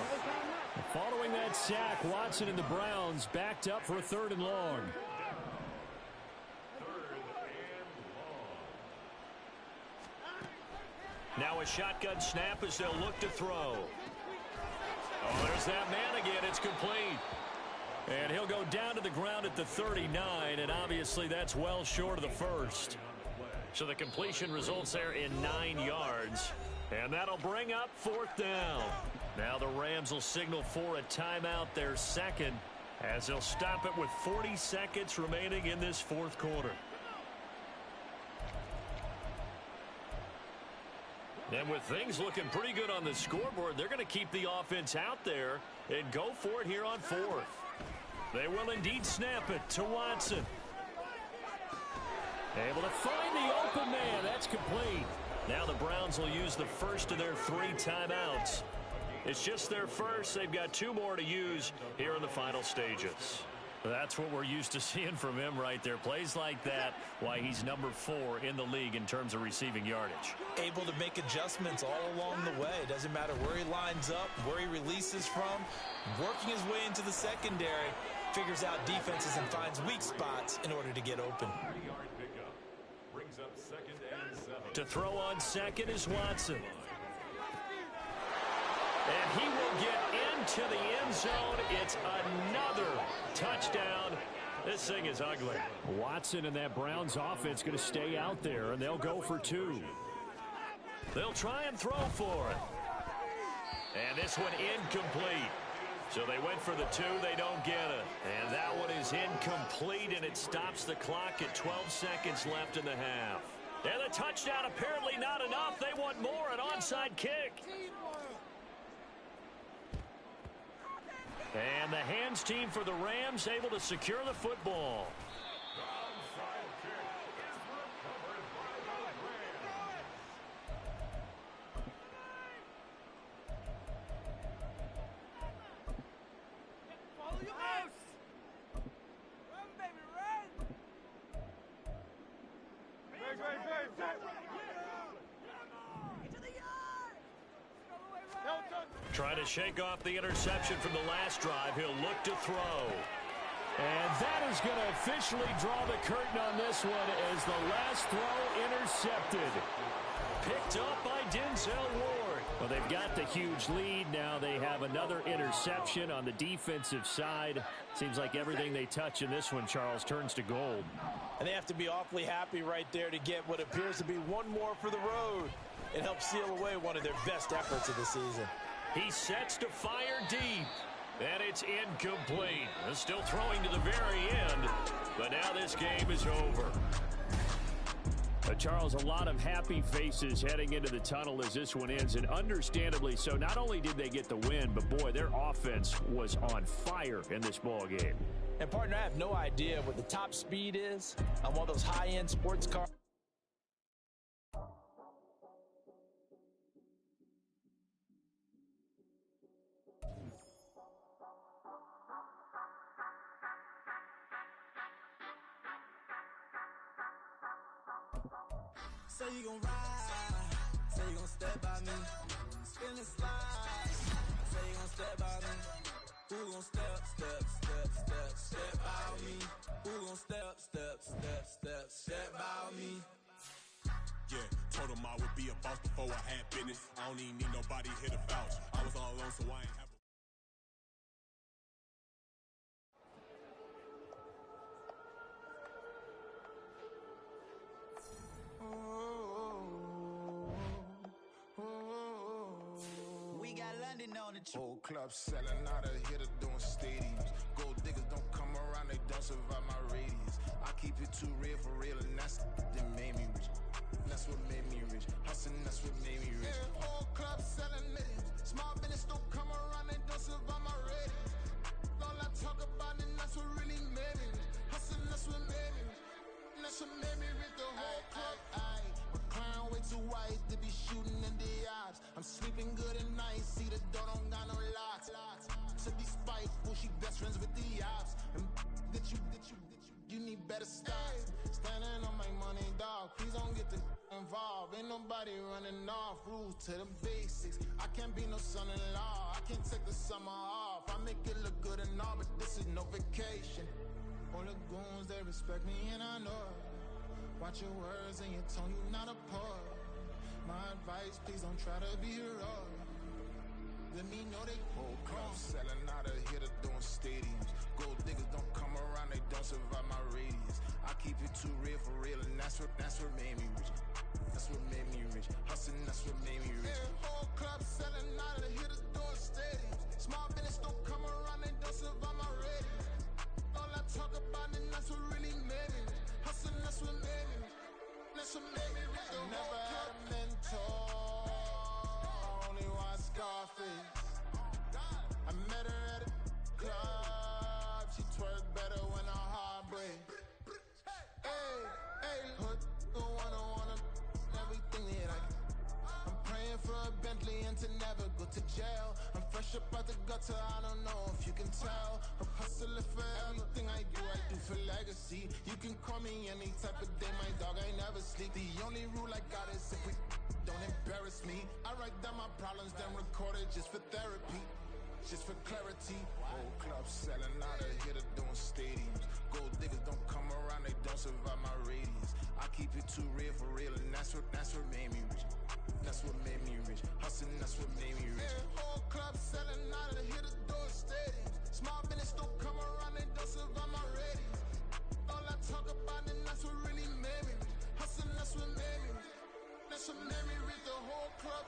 Speaker 5: Following that sack, Watson and the Browns backed up for a 3rd and long.
Speaker 1: Now a shotgun snap as they'll look to throw. Oh, there's that man again. It's complete. And he'll go down to the ground at the 39, and obviously that's well short of the first. So the completion results there in 9 yards. And that'll bring up 4th down. Now the Rams will signal for a timeout, their 2nd, as they'll stop it with 40 seconds remaining in this 4th quarter. And with things looking pretty good on the scoreboard, they're going to keep the offense out there and go for it here on 4th. They will indeed snap it to Watson. Able to find the open man. That's complete. Now the Browns will use the first of their 3 timeouts. It's just their first. They've got 2 more to use here in the final stages. That's what we're used to seeing from him right there. Plays like that, why he's number 4 in the league in terms of receiving yardage.
Speaker 2: Able to make adjustments all along the way. Doesn't matter where he lines up, where he releases from. Working his way into the secondary, figures out defenses and finds weak spots in order to get open.
Speaker 4: Brings up 2nd and 7.
Speaker 1: To throw on 2nd is Watson. And he will get into the end zone. It's another touchdown. This thing is ugly.
Speaker 5: Watson and that Browns offense going to stay out there, and they'll go for two.
Speaker 1: They'll try and throw for it. And this one incomplete. So they went for the two. They don't get it. And that one is incomplete, and it stops the clock at 12 seconds left in the half. And the touchdown apparently not enough. They want more, an onside kick. And the hands team for the Rams able to secure the football. Trying to shake off the interception from the last drive. He'll look to throw.
Speaker 5: And that is going to officially draw the curtain on this one as the last throw intercepted.
Speaker 1: Picked up by Denzel Ward.
Speaker 5: Well, they've got the huge lead. Now they have another interception on the defensive side. Seems like everything they touch in this one, Charles, turns to gold.
Speaker 6: And they have to be awfully happy right there to get what appears to be one more for the road. It helps seal away one of their best efforts of the season.
Speaker 1: He sets to fire deep. And it's incomplete. Still throwing to the very end. But now this game is over.
Speaker 5: Charles, a lot of happy faces heading into the tunnel as this one ends, and understandably so. Not only did they get the win, but boy, their offense was on fire in this ball game.
Speaker 6: And partner, I have no idea what the top speed is on one of those high-end sports cars.
Speaker 7: Say you gon' ride, say you gon' step by me, spin and slide, say you gon' step by me, who gon' step by me, who gon' step by me.
Speaker 8: Yeah, told him I would be a boss before I had business. I don't even need nobody here to vouch. I was all alone, so I ain't have
Speaker 7: Whole club selling out of here to doing stadiums. Gold diggers don't come around, they don't survive my radius. I keep it too real for real, and that's that made me rich. That's what made me rich. Hustling, that's what made me rich. Yeah, whole club selling millions. Small business don't come around, they don't survive my radius. All I talk about, and that's what really made me rich. Hustling, that's what made me rich. That's what made me rich. The whole club. McLaren way too white to be shooting in the odds. I'm sleeping good at night, see the door don't got no locks. To be spiteful, she best friends with the ops. And that you need better stop. Standing on my money, dog. Please don't get the involved. Ain't nobody running off. Rules to the basics. I can't be no son-in-law. I can't take the summer off. I make it look good and all, but this is no vacation. All the goons, they respect me and I know it. Watch your words and your tone, you not a poet. My advice, please don't try to be heroic. Let me know they whole club selling out of here to doing stadiums. Gold diggers don't come around, they don't survive my radius. I keep it too real for real, and that's what made me rich. That's what made me rich. Hustling, that's what made me rich. Yeah, whole club selling out of here to doing stadiums. Small business don't come around, they don't survive my radius. All I talk about, and that's what really made me rich. Hustling, that's what made me rich. That's what made me rich. I never had a mentor, only one Scarface. I met her at a club, she twerk better when her heart breaks. Hey, hood, wanna everything that I can. I'm praying for a Bentley and to never go to jail. I'm fresh up out the gutter, I don't know if you can tell. I'm hustling for everything I do for legacy. You can call me any type of day, my dog, I never sleep. The only rule I got is if we don't embarrass me. I write down my problems, then record it just for therapy. Just for clarity. Whole club selling out of here to doing stadiums. Gold diggers don't come around, they don't survive my radius. I keep it too real for real, and that's what made me rich. That's what made me rich. Hustling, that's what made me rich. Yeah, whole club club selling out of hit the door stadiums. Small business don't come around, they don't survive my ratings. All I talk about and that's what really made me rich. Hustling, that's what made me rich. That's what made me reach the whole club.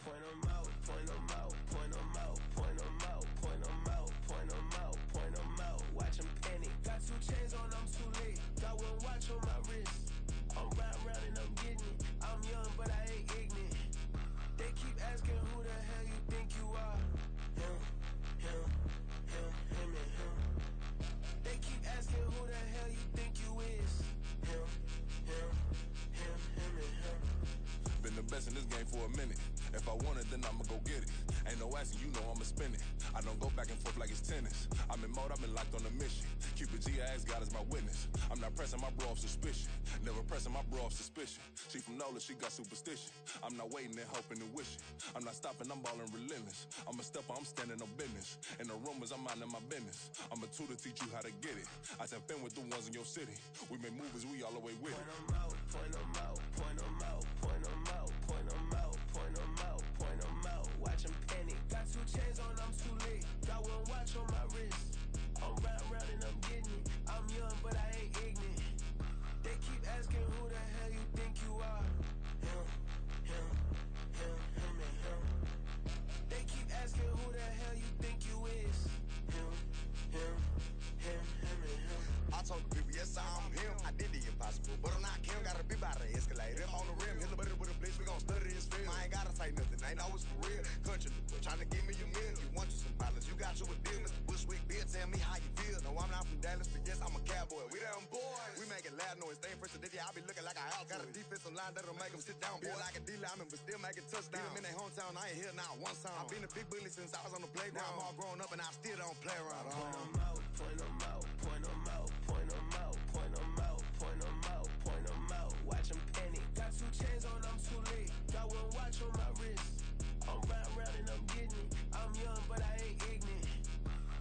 Speaker 9: Point them out, point them out, point them out, point them out, point them out, point them out, point them out. Watch them panic. Got 2 chains on, I'm too late. Got 1 watch on my wrist. I'm round and I'm getting it. I'm young, but I ain't ignorant. They keep asking who the hell you think you are. Him, him, him, him, and him. They keep asking who the hell you think you is. Him, him, him, him, and him.
Speaker 8: Been the best in this game for a minute. If I want it, then I'ma go get it. Ain't no asking, you know I'ma spin it. I don't go back and forth like it's tennis. I'm in mode, I've been locked on a mission. Cupid G, I ask God as my witness. I'm not pressing my bro off suspicion. Never pressing my bro off suspicion. She from Nola, she got superstition. I'm not waiting and hoping and wishing. I'm not stopping, I'm balling relentless. I'm a stepper, I'm standing on business. In the rumors, I'm minding my business. I'm a tutor, teach you how to get it. I said, been with the ones in your city. We make movies, we all the way with it.
Speaker 9: Point them out, point them out, point them out, point them out, point them out, point them out, point them out. Watch them panic. Got 2 chains on, I'm too late. Got 1 watch on my wrist. I'm round and I'm getting it. I'm young, but I ain't ignorant. They keep asking who the hell you think you are. Him, him, him, him, and him. They keep asking who the hell you think you is. Him, him, him, him, and him.
Speaker 10: I told the people, yes, I'm him. I did the impossible, but I'm not Kim. Gotta be by the escalator. If on the rim, hit the butter with a blitz, we gon' study this film. I ain't gotta say nothing, ain't always for real. Country, trying to give me a meal. You want you some problems, you got you a deal. Mr. Bushwick, Bill, tell me how you feel. No, I'm not from Dallas, but yes, I'm a cowboy. We them boys. We making loud noise, stay fresh today. I be looking like a house. Got a defensive line that'll make them sit down. Feel like a D-lineman, but still making touchdowns. Beat them in their hometown, I ain't here now one time. I've been a big bully since I was on the playground. Now I'm all grown up and I still don't play around.
Speaker 9: Point them out, point them out, point them out, point them out, point them out, point them out, point them out. Watch them panic. Got 2 chains on, I'm too late. Got 1 watch on my wrist. I'm round and I'm getting it. I'm young, but I ain't ignorant.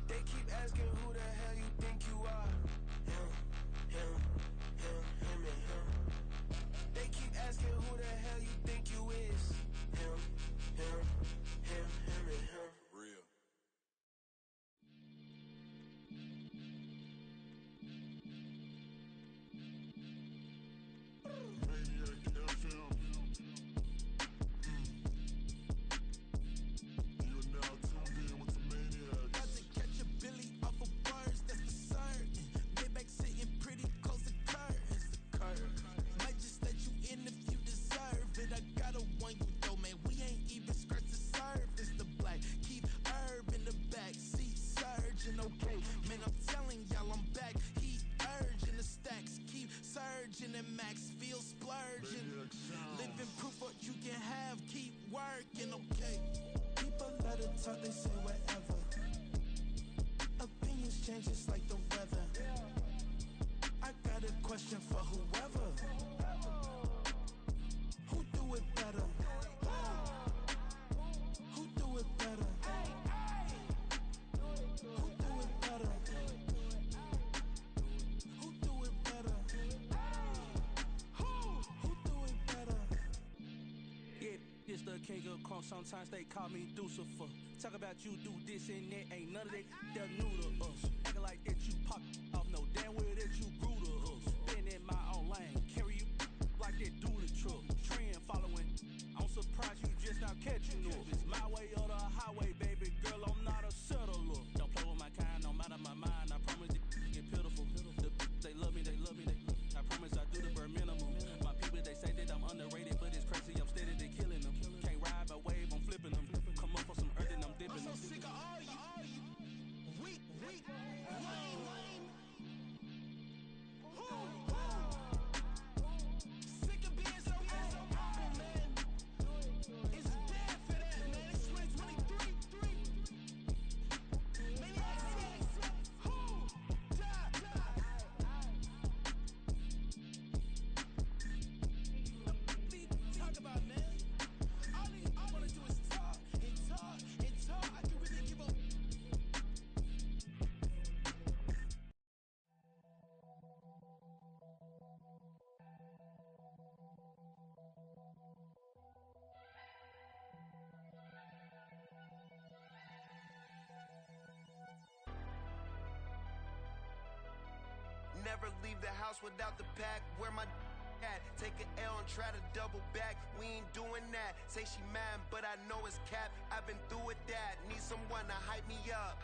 Speaker 9: They keep asking who the hell you think you are. Him, him, him, him, and him. the king of crunk, sometimes they call me Lucifer. Talk about you do this and that, ain't none of that, they're new to us. Acting like that you pop off, no damn well that you grew to us. Been in my own lane, carry you like that do the truck. Trend following, I'm surprised you just not catching up. It's my way or the highway, baby girl, I'm not a settler. Don't play with my kind, no matter my mind, I promise it get pitiful. They love me, they love me, they love me. I promise I do the bare minimum. My people, they say that I'm underrated, but it's crazy, I'm steady, they killing them. Can't ride my wave, I'm flipping them. Come up for some earth and I'm dipping them. I'm so sick of all you weak, lame. Sick of being so open, man. It's bad for that, man. It's 2023. Maniacs, who die? Talk about, man. All I wanna do is talk and talk and talk. I can really give up.
Speaker 10: Never leave the house without the pack. Where my at? Take an L and try to double back. We ain't doing that. Say she mad, but I know it's cap. I've been through with that. Need someone to hype me up.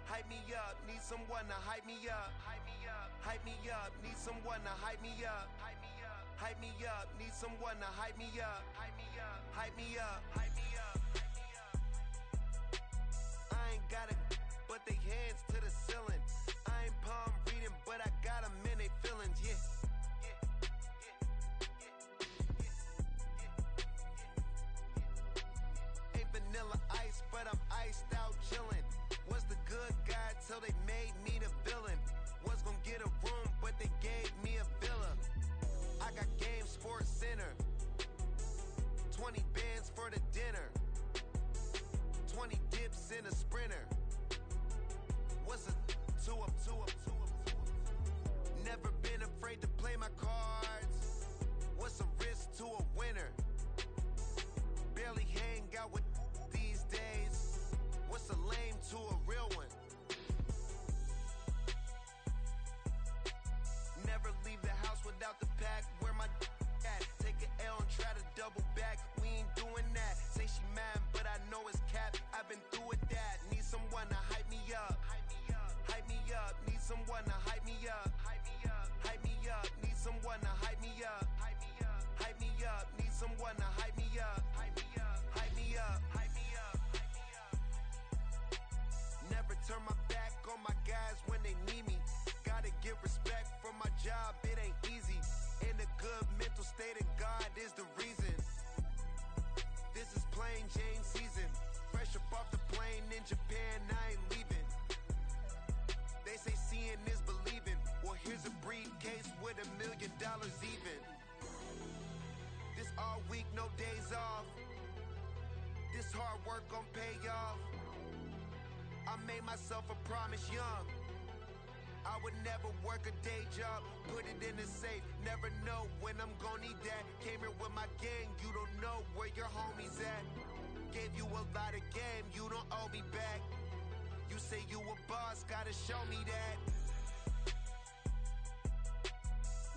Speaker 10: Hype me up. Need someone to hype me up. Hype me up. Need someone to hype me up. Hype me up. Need someone to hype me up. Hype me up. I ain't got it, but they hands to the ceiling. I ain't palm reading, but I got them in they feelings, yeah. Ain't vanilla ice, but I'm iced out chillin'. Was the good guy till they made me the villain. Was gonna get a room, but they gave me a villa. I got game Sports Center. 20 bands for the dinner. 20 dips in a sprinter. What's a two up? Never been afraid to play my cards. What's a risk to a winner? Barely hang out with these days. What's a lame to a real one? Never leave the house without the pack. Where my at? Take an L and try to double back. We ain't doing that. Say she mad, but I know it's cap. I've been through with that. Need someone to hype me up. Hype me up. Need someone to hype me up. Hype me up. Need someone to hype me up. Hype me up. Need someone to hype me up. Hype me up. Never turn my back on my guys when they need me. Gotta get respect for my job, it ain't easy. In a good mental state of God is the reason. This is plain Jane season. Fresh up off the plane in Japan, I ain't leaving. They say seeing is believing. Well, here's a briefcase with $1 million even. This all week, no days off. This hard work gon' pay off. I made myself a promise young. I would never work a day job, put it in the safe, never know when I'm gon' need that. Came here with my gang, you don't know where your homies at. Gave you a lot of game, you don't owe me back. You say you a boss, gotta show me that.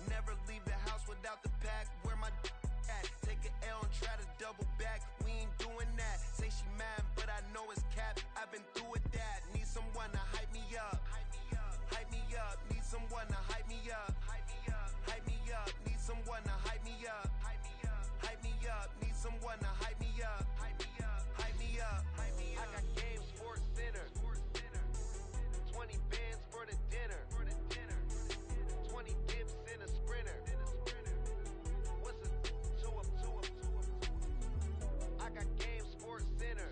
Speaker 10: Never leave the house without the pack. Where my at? Take an L and try to double back. We ain't doing that. Say she mad, but I know it's cap. I've been through with that. Need someone to hype me up. Hype me up. Need someone to hype me up. Hype me up. Need someone to hype me up. Hype me up. Need someone to hype me up. Hype me up. I got game Sports Center. 20 bands for the dinner. 20 dips in a sprinter. What's a two up? I got game Sports Center.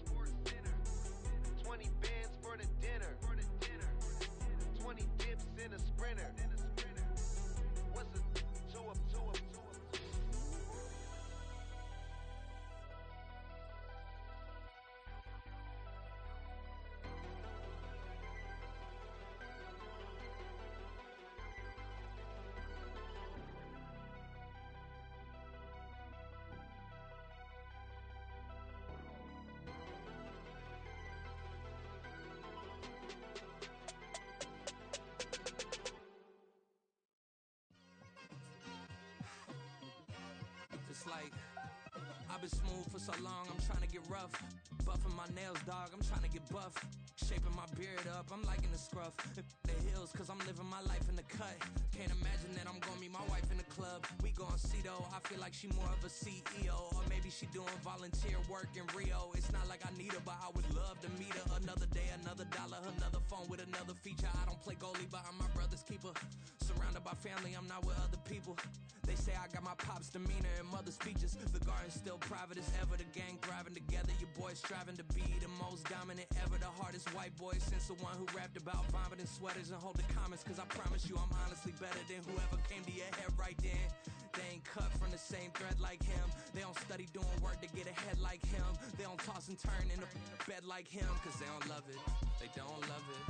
Speaker 11: been smooth for so long, I'm trying to get rough. Buffing my nails, dog, I'm trying to get buff. Shaping my beard up, I'm liking the scruff. The hills, cause I'm living my life in the cut. Can't imagine that I'm gonna meet my wife in the club. We gon' see though, I feel like she more of a CEO. Or maybe she doing volunteer work in Rio. It's not like I need her, but I would love to meet her. Another day, another dollar, another phone with another feature. I don't play goalie, but I'm my brother's keeper. Surrounded by family, I'm not with other people. They say I got my pop's demeanor and mother's features. The garden's still private as ever, the gang thriving together. Your boys striving to be the most dominant ever. The hardest white boy since the one who rapped about vomiting sweaters and holding comments. Cause I promise you I'm honestly better than whoever came to your head right then. They ain't cut from the same thread like him. They don't study doing work to get ahead like him. They don't toss and turn in the bed like him. Cause they don't love it, they don't love it.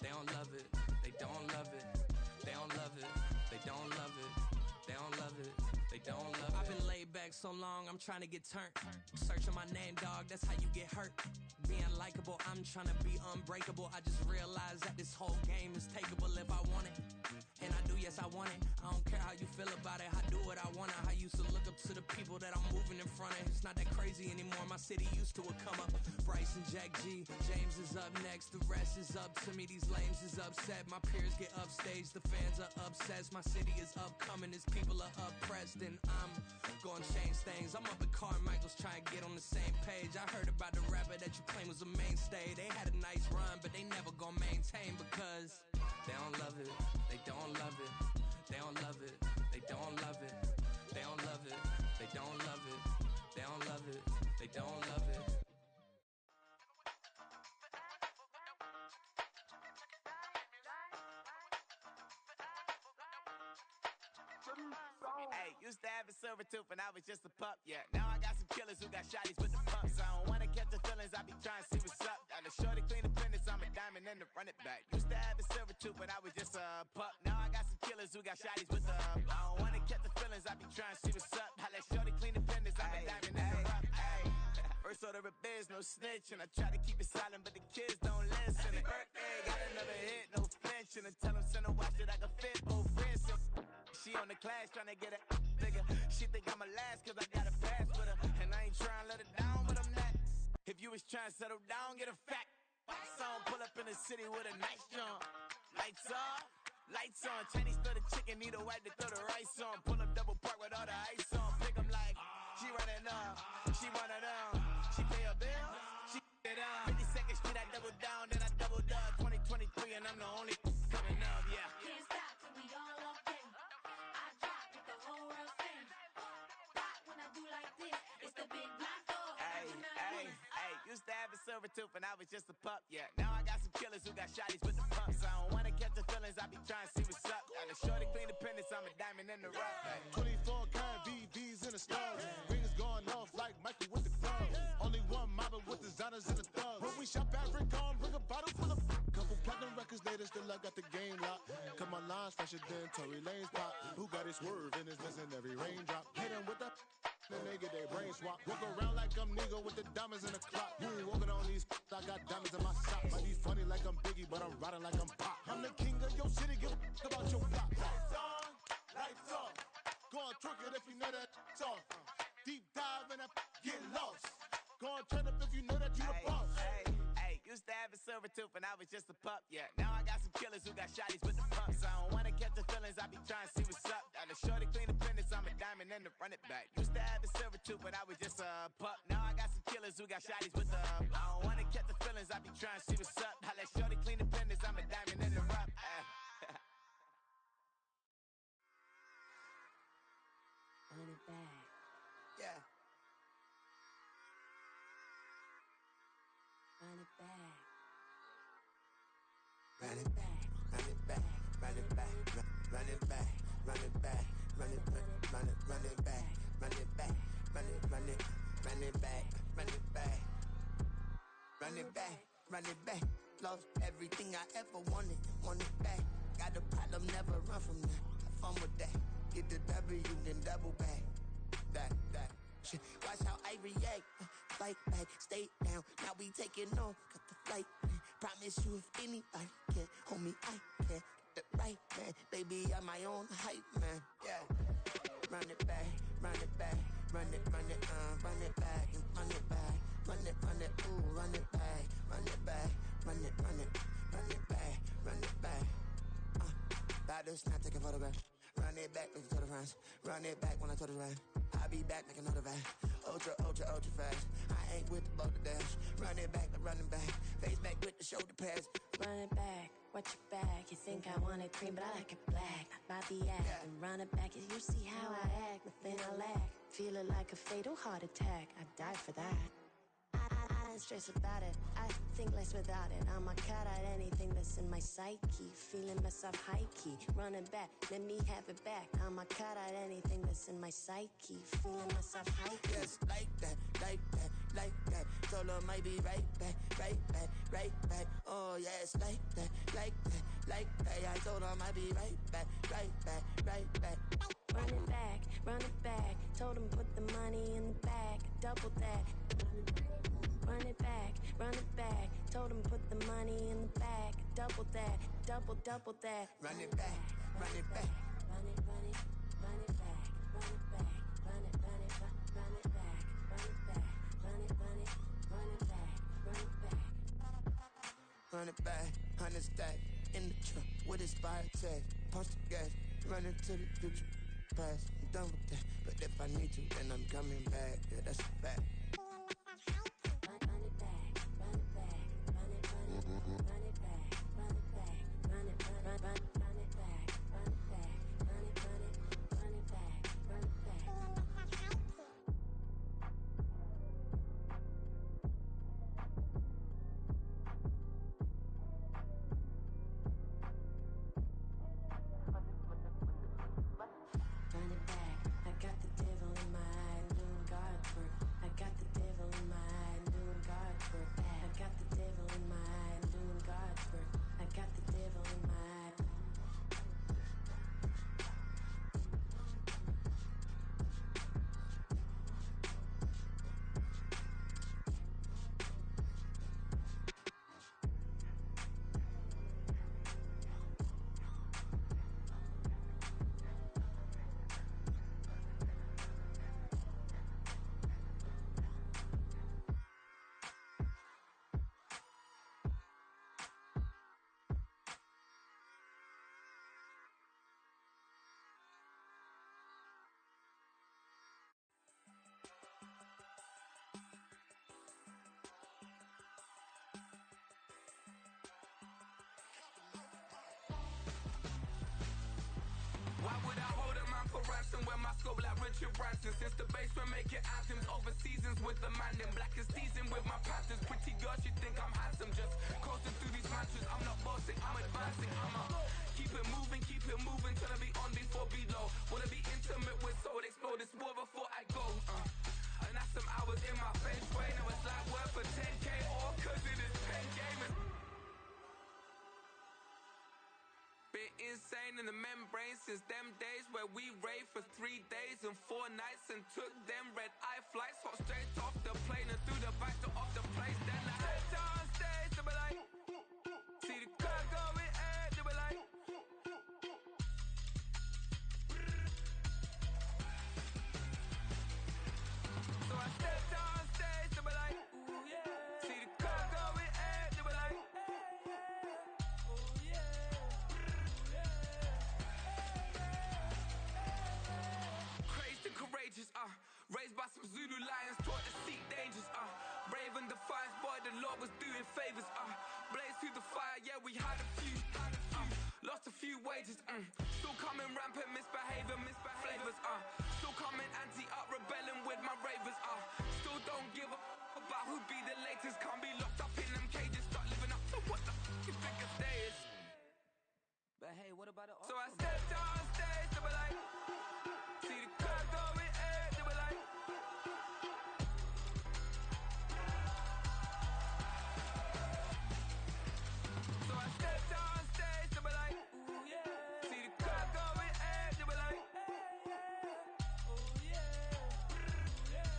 Speaker 11: They don't love it, they don't love it. They don't love it, they don't love it. They don't love it, they don't love it. I've been laid back so long, I'm trying to get turned. Searching my name, dog, that's how you get hurt. Being likable, I'm trying to be unbreakable. I just realized that this whole game is takeable if I want it. And I do, yes, I want it. I don't care how you feel about it. I do what I want. I used to look up to the people that I'm moving in front of. It's not that crazy anymore. My city used to it come up. Bryce and Jack G. James is up next. The rest is up to me. These lames is upset. My peers get upstaged. The fans are obsessed. My city is upcoming. Its people are oppressed. And I'm gonna change things. I'm up at Carmichael's trying to get on the same page. I heard about the rapper that you claim was a mainstay. They had a nice run, but they never gonna maintain because they don't love it. They don't love it. They don't love it. They don't love it. They don't love it. They don't love it. They don't love it. They don't love it.
Speaker 12: Hey, used to have a silver tooth when I was just a pup, yeah. Now I got some killers who got shotties with the pumps. I don't wanna catch the feelings, I be trying to see what's up. Got a shorty clean the fitness, I'm a diamond and to run it back. Used to have a silver tooth when I was just a pup. Now I got some killers who got shotties with the I don't wanna catch the feelings, I be trying to see what's up. I let shorty clean the fitness, I'm a diamond and to run. First order of biz, no snitch, and I try to keep it silent, but the kids don't listen. Happy birthday, got another hit, no flinch, and I tell them send a watch that I can fit both wrists. She on the class trying to get a bigger. She think I'm a last cause I got a pass with her. And I ain't trying to let her down, but I'm not. If you was trying to settle down, get a fact. Song pull up in the city with a nice jump. Lights off, lights on. Chinese throw the chicken, need a wipe to throw the rice on. Pull up double park with all the ice on. Pick them like, she running up, she one of them. She pay her bill, she it up. 52nd Street, I double down, then I double up. 2023 and I'm the only coming up, yeah.
Speaker 13: Can't stop till we all up in. I drop it, the whole world sings. Rock when I do like this, it's the big black dog.
Speaker 12: Hey, used to have a silver tooth when I was just a pup, yeah. Now I got some killers who got shotties with the pumps. I don't wanna catch the feelings, I be trying to see what's up. Got a shorty clean the pendants, I'm a diamond in the rough.
Speaker 14: 24 karat VVs in the stars. Rings going off like Michael with the gloves. Only one model with designers in the thugs. When we shop at Rick on, bring a bottle full of couple platinum records later, still I got the game locked. Cause my lines fresher than Tory Lane's pop. Who got it swerving is missing every raindrop. Hit them with the then they get their brain swap. Walk around like I'm nigga with the diamonds in the clock. You ain't walking on these, I got diamonds in my socks. Might be funny like I'm Biggie, but I'm riding like I'm Pop. I'm the king of your city, give a about your block. Lights on, lights off. Go on, twerk it if you know that it's off. Deep dive and get lost. Go on, turn up if you know that you the boss.
Speaker 12: Hey, used to have a silver tooth when I was just a pup, yeah. Now I got some killers who got shotties with the pumps. I don't wanna catch the feelings, I be trying to see what's up. Got a shorty clean the pendants, I'm a diamond and to run it back. Used to have a silver tooth when I was just a pup. Now I got some killers who got shotties with the I don't wanna catch the feelings, I be trying to see what's up. I let shorty clean the pendants, I'm a diamond and to rough.
Speaker 13: Run it back.
Speaker 12: Yeah.
Speaker 13: Run it back.
Speaker 10: Run it back, run it back, run it back, run it back, run it back, run it back, run it back, run it back, run it back, run it back, run it back, run it back. Lost everything I ever wanted it back. Got a problem, never run from that. Have fun with that. Get the W, then double back. That. Shit. Watch how I react. Fight back, stay down. Now we taking off. Got the flight. Promise you if anybody can hold me, I can. Get the right man. Baby, I'm my own hype man. Yeah. Run it back, run it back,
Speaker 9: run it back, and run it back, run it, ooh, run it back, run it back, run it back, run it back. About to snap, take a photograph. Run it back, make it to the friends. Run it back when I told it right. I'll be back, make another back. Ultra, ultra, ultra fast. I ain't with the boat to dash. Run it back, running back. Face back with the shoulder pads.
Speaker 15: Run it back, watch your back. You think I want it cream, but I like it black. Bobby act and run it back. You see how I act, nothing I lack. Feel it like a fatal heart attack. I'd die for that. I don't stress about it. I think less without it. I'ma cut out anything that's in my psyche. Feeling myself high key. Running back, let me have it back. I'ma cut out anything that's in my psyche. Feeling myself high key.
Speaker 9: Yes, like that, like that, like that. Told her might be right back, right back, right back. Oh yes, like that, like that, like that. I told her might be right back, right back, right back.
Speaker 15: Run it back, run it back. Told him put the money in the bag. Double that. Run it back, run it back. Told him put the money in the bag. Double that, double that.
Speaker 9: Run it back, run it back.
Speaker 15: Run it, run it, run it back. Run it back, run it, run it, run it back. Run it back, run it, run it, run it back. Run it back.
Speaker 9: Run it back, 100 stack. In the truck with expired tag. Punch the gas, run into the future. Past, I'm done with that. But if I need to, then I'm coming back. Yeah, that's a fact.
Speaker 15: Run it back, run it back, run it, run it, run it back, run it back, run it, run it back, run it back, run it, run it, run it back, run it back. Run it back, I got the devil in my eye, doing God's work. I got the devil in my eye, doing God's work. I got the devil in my eye, doing God's work. I got the devil in my eye.
Speaker 11: Why would I hold a man for ransom when my scope like Richard Branson? Since the basement making anthems over seasons with the man, then black is seasoned with my patterns. Pretty girls, you think I'm handsome, just coasting through these mantras. I'm not bossing, I'm advancing. I'ma keep it moving till I be on before below. Wanna be intimate with soul, explore this war before I go. And that's some hours in my face way. Now it's like worth for 10K, all cause it is pen gamers. Been insane in the membrane since them days where we raved for 3 days and 4 nights and took them red eye flights, hot straight off the plane and through the back door of the place. Then I stepped on stage, they were like, see the crowd going air, they were like, so I stepped on stage, they were like, ooh yeah, see the crowd going air, they were like, oh yeah. Crazed and courageous, raised by some Zulu lions, taught to seek dangers, brave and defiant, boy, the Lord was doing favors, blaze through the fire, yeah, we had a few, lost a few wages, still coming rampant, misbehavior, flavors, still coming anti-up, rebelling with my ravers, still don't give a about who be the latest, can't be locked up in them cages, start living up to what the you think a day is. But hey, what about it? So I stepped on stage, they were like, see the crowd going air, they were like, so I stepped on stage, they were like, ooh yeah, see the crowd going air, they were like, oh yeah, ooh yeah.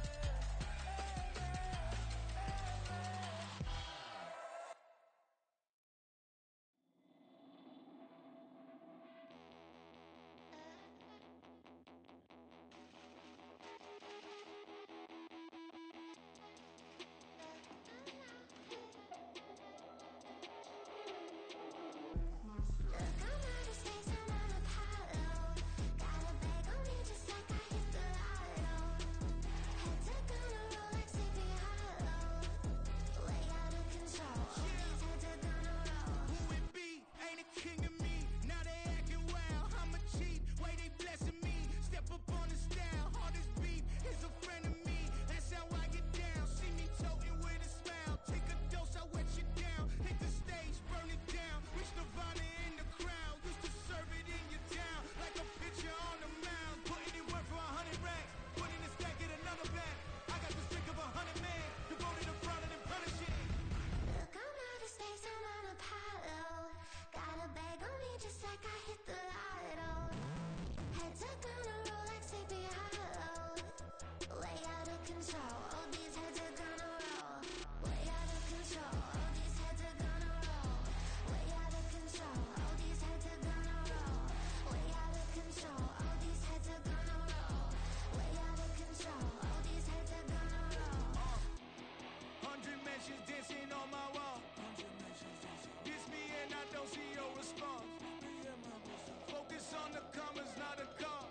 Speaker 9: commas, not a call.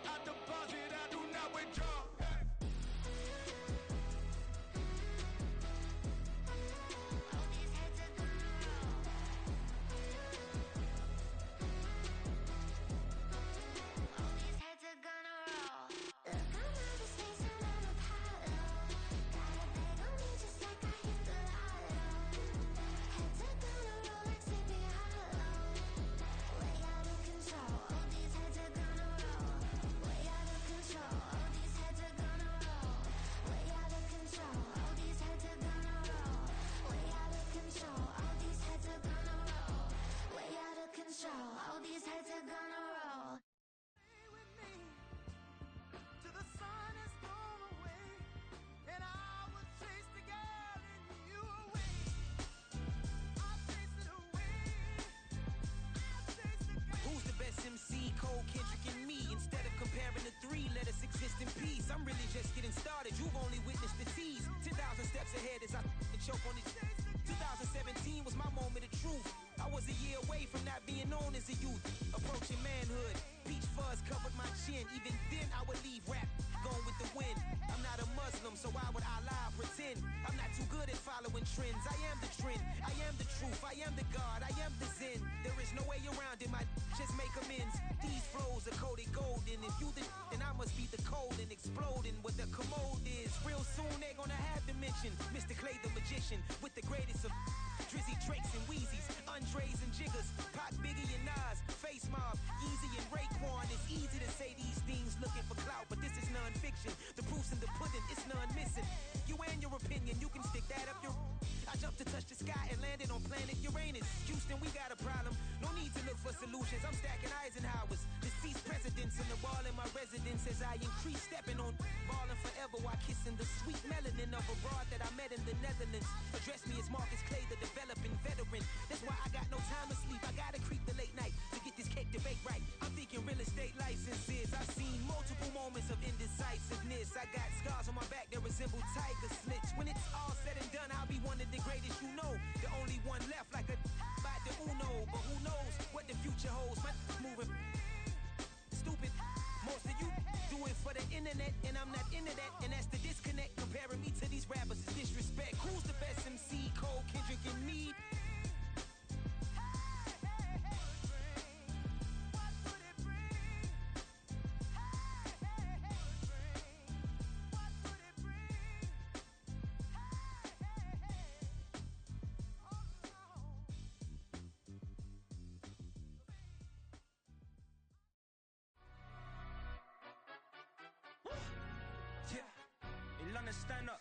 Speaker 9: I deposit, I do not withdraw.
Speaker 13: All these heads are gonna roll.
Speaker 9: Stay with me till the sun is blown away, and I will chase the girl in you away. I'll chase it away. I'll chase the girl.
Speaker 11: Who's the best MC? Cole, Kendrick, and me. Instead of comparing the three, let us exist in peace. I'm really just getting started. You've only witnessed the tease. 10,000 steps ahead as I choke on these. 2017 was my moment of truth. I was a year away from not being known as a youth. Approaching manhood, peach fuzz covered my chin. Even then I would leave rap, going with the wind. I'm not a Muslim, so why would I lie or pretend? I'm not too good at following trends. I am the trend, I am the truth, I am the God, I am the Zen. There is no way around it, my just make amends. These flows are coated golden. If you then I must be the cold and exploding what the commode is. Real soon they gonna have to mention Mr. Clay the magician with the greatest of Drizzy, Drakes, and Wheezies, Andres and Jiggers, Pac, Biggie, and Nas, Face Mob, Easy and Raekwon. It's easy to say these things looking for clout, but this is non-fiction. The proof's in the pudding, it's none missing. You and your opinion, you can stick that up your... I jumped to touch the sky and landed on planet Uranus. Houston, we got a problem. No need to look for solutions. I'm stacking Eisenhowers. Deceased presidents in the wall in my residence as I increase stepping on ballin' forever while kissing the sweet melanin of a broad that I met in the Netherlands. Address me as Marcus Clay, the developing veteran. That's why I got no time to sleep. I gotta creep the late night to get this cake to bake right. I'm thinking real estate licenses. I've seen multiple moments of indecisiveness. I got scars on my back that resemble tiger slits. When it's all said and done, I'll be one of the greatest you know. The only one left like a by the Uno. But who knows what the future holds. My moving stupid. Most of you do it for the internet, and I'm not into that. And that's the disconnect. Comparing me to these rappers is disrespect. Who's the best MC? Cole, Kendrick, and me.
Speaker 9: Stand up.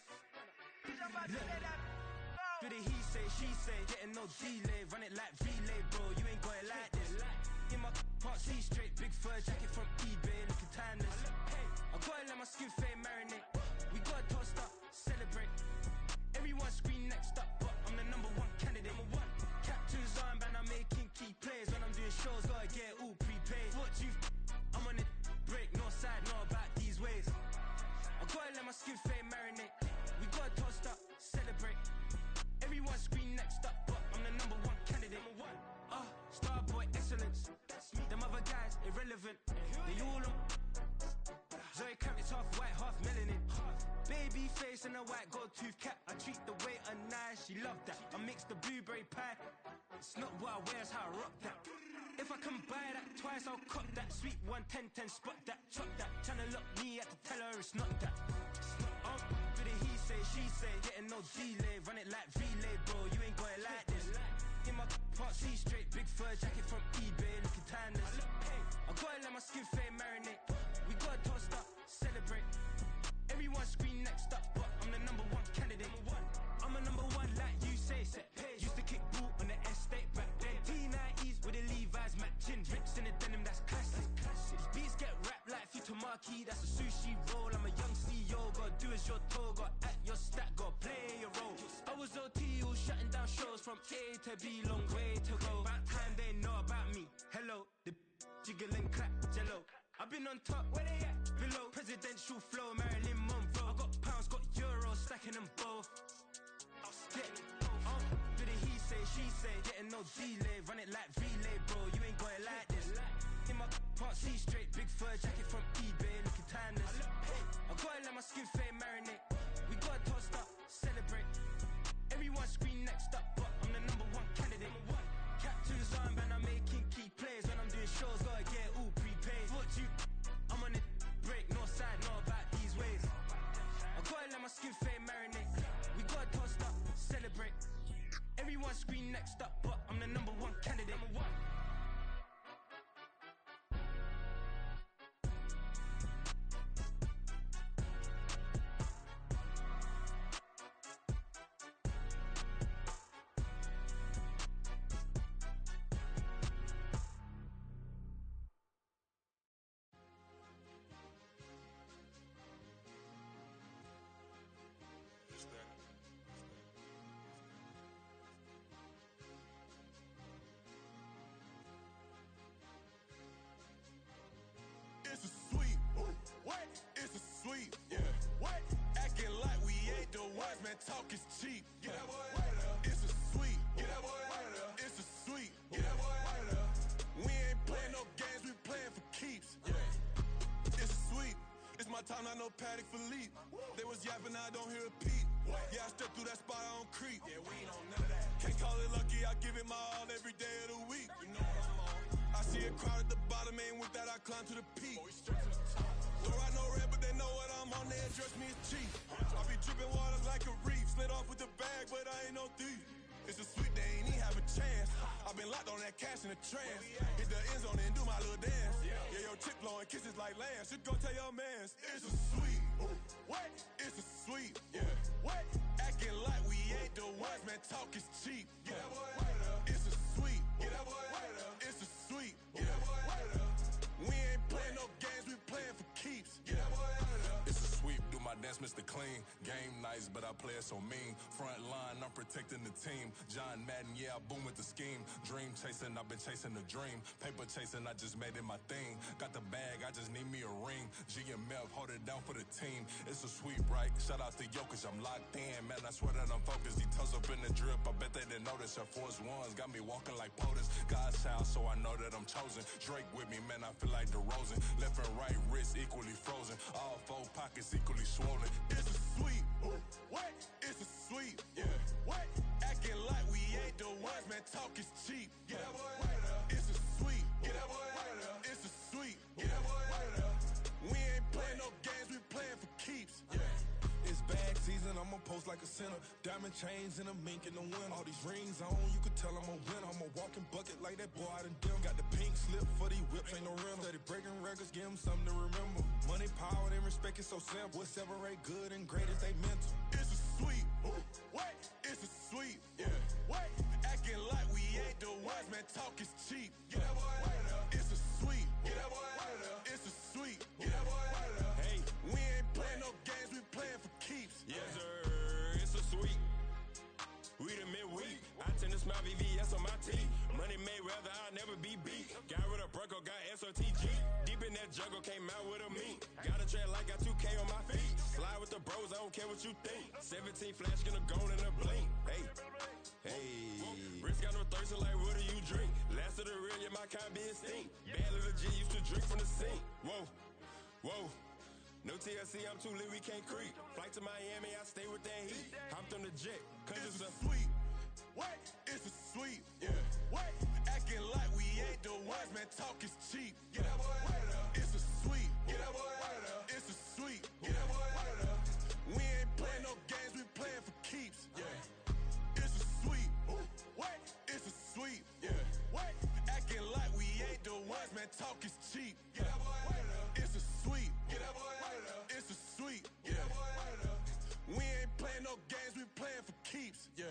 Speaker 9: Look, he say, she say, getting no delay, run it like relay, bro. You ain't got it like this. In my can't see straight, big fur jacket from eBay, looking timeless. I gotta let my skin fade marinate. We gotta toast up, celebrate. Everyone scream next up, but I'm the number one candidate. Captain's armband, I'm making key plays. When I'm doing shows, gotta get all prepaid. What you I'm on it, break, no side, no about these ways. I gotta let my skin fade marinate. We gotta toast up, celebrate. Everyone scream next up, but I'm the number one candidate. Starboy excellence. Them other guys irrelevant. They all on Zoe Kravitz, half white, half melanin. Baby face and a white gold tooth cap. I treat the waiter nice, she love that. I mix the blueberry pie. It's not what I wear, it's how I rock that. If I can buy that twice, I'll cop that. Sweet 110, spot that, chop that. Tryna lock me, I have to tell her it's not that. For the he say, she say, getting no delay. Run it like relay, bro, you ain't got it like this. In my can't see straight, big fur jacket from eBay, looking timeless. I gotta let my skin fade marinate. We gotta toast up, celebrate. Everyone scream next up, but I'm the number one candidate. I'm a number one like you say, set pace. Used to kick ball on the estate back then. T90s with the Levi's matching. Rips in the denim, that's classic. These beats get wrapped like Futamaki, that's a sushi roll. I'm a young CEO, gotta do as you're told. Gotta act your stat, gotta play your role. I was OT, all shutting down shows from A to B, long way to go. About time they know about me. Hello, the jiggle and clap, jello. I've been on top, where they at? Below, presidential flow, Marilyn Monroe. I got pounds, got euros, stacking them both. For the he say, she say, getting no delay. Run it like relay, bro, you ain't got it like this. in my can't see straight. Big fur jacket from eBay, looking timeless. I gotta let my skin fade marinate. We gotta toast up, celebrate. Everyone scream next up, but I'm the number one candidate. Captain's armband, I'm making key plays. When I'm doing shows, gotta get all prepaid. Foot you, I'm on it, break, no side, no about these ways. I gotta let my skin fade marinate. We gotta toast up, celebrate. Everyone scream next up, but I'm the number one candidate.
Speaker 8: It's a sweep. What? It's a sweep. Yeah. What? Acting like we ain't the ones, man. Talk is cheap. Get that boy out of there. It's a sweep. Get that boy out of there. It's a sweep. Get that boy out of there. We ain't playing no games, we playing for keeps. Yeah. It's a sweep. It's my time, not no Paddock Philippe. They was yapping, I don't hear a peep. Yeah, I step through that spot, I don't creep. Yeah, we ain't on none of that. Can't call it lucky, I give it my all every day of the week. You know what I'm on. I see a crowd at the bottom, ain't with that, I climb to the peak. Don't ride no red, but they know what I'm on, they address me as cheap. I be dripping water like a reef, slid off with the bag, but I ain't no thief. It's a sweet, they ain't even have a chance. I been locked on that cash in a trance. Hit the end zone and do my little dance. Yeah, your chick blowing kisses like lambs. Should go tell your mans. It's a sweet. What? It's a sweet. Yeah. What? Acting like we ain't the ones, man. Talk is cheap. Get that boy out of there. It's a sweet. Get that boy out of there. It's a sweet. Get that boy out of there. We ain't playing no games, we playing for keeps. Get that boy out of there. It's a sweep. Do my dance, Mr. Clean. Game nice, but I play it so mean. Front line, I'm protecting the team. John Madden, yeah, I boom with the scheme. Dream chasing, I've been chasing the dream. Paper chasing, I just made it my thing. Got the bag, I just need me a ring. G and Mel, hold it down for the team. It's a sweep, right? Shout out to Jokic, I'm locked in. Man, I swear that I'm focused. He toes up in the drip, I bet they didn't notice. Her force ones got me walking like POTUS. God's child, so I know that I'm chosen. Drake with me, man, I feel like DeRozan. Left and right wrist equally frozen. All four pockets equally swollen. It's a sweep. What? It's a sweep. Yeah. What? Acting like we ain't the ones, man. Talk is cheap. Get that boy out of there. It's a sweep. Get that boy out of there. It's a sweep. Get that boy out of there. We ain't playing no games, we playing for keeps. Yeah. It's bag season, I'ma post like a sinner. Diamond chains and a mink in the winter. All these rings on, you can tell I'm a winner. I'm a walking bucket like that boy out in Denver. Got the pink slip for these whips, ain't no rental. Steady breaking records, give them something to remember. Money, power, and respect is so simple. What separate good and great is they mental. It's a sweep. What? It's a sweep. Yeah. What? Acting like we ain't the ones, man. Talk is cheap. Get that boy out of there. It's a sweep. Get that boy out of there. It's a sweep. Get that boy out of there. Hey, we ain't playing no games, we playing for keeps.
Speaker 16: Yes, sir. It's a sweep. We the midweek. I tend to smile VVS on my teeth. Money made rather I'll never be beat. Got rid of Bronco, got SOTG. Deep in that jungle, came out with a meat. Got a trail like got 2K on my feet. Slide with the bros, I don't care what you think. 17 flash, gonna go in a blink. Hey, hey. Wrist got no thirst, like what do you drink? Last of the real, yeah, my kind be a stink. Bad little G used to drink from the sink. Whoa, whoa. No TLC, I'm too lit, we can't creep. Flight to Miami, I stay with that heat. Hopped on the jet, cause it's a
Speaker 8: sweep. What? It's a sweep. Yeah. What? Acting like we ain't the ones, man. Talk is cheap. Get that boy out of there. It's a sweep. Get that boy out of there. It's a sweep. Get that boy out of there. We ain't playing no games, we playing for keeps. Yeah. It's a sweep. What? It's a sweep. Yeah. What? Acting like we ain't the ones, man. Talk is cheap. Get that boy out of there. It's a sweep. Get that boy out of there. It's a sweep. Get that boy out of there. We ain't playing no games, we playing for keeps. Yeah.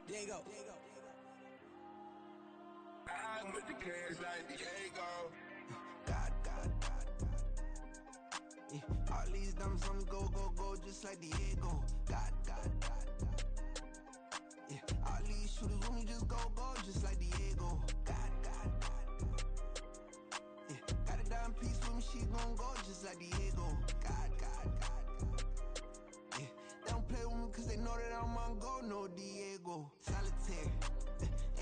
Speaker 9: There you go.
Speaker 17: I'm with the cash like Diego.
Speaker 9: God. Yeah. All these diamonds on go, just like Diego. God. go, just like Diego. God. Yeah, got a dime piece with me, she gon' go, just like Diego. God. Yeah, they don't play with me cause they know that I'm on go, no Diego. Solitaire.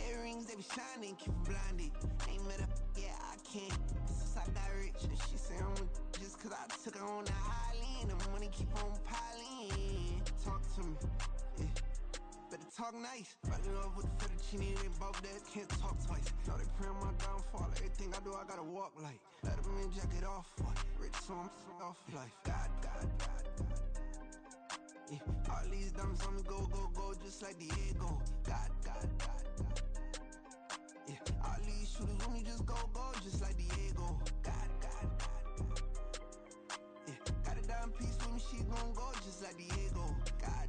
Speaker 9: Earrings, they be shining, keep them blinded. Ain't met up, yeah, I can't. Since I got rich, and she say I'm just cause I took her on the island. The money keep on piling. Talk to me, yeah. Better talk nice. Fucking up with the fettuccine, they both dead, can't talk twice. Know they pray on my downfall, everything I do, I gotta walk like. Let them in, jacket off, what? Rich, so I'm off life. God. Yeah, all these diamonds on me, go, just like Diego. God. Yeah, all these shooters with me, just go, just like Diego. God. Yeah, got a dime piece with me, she gon' go, just like Diego. God.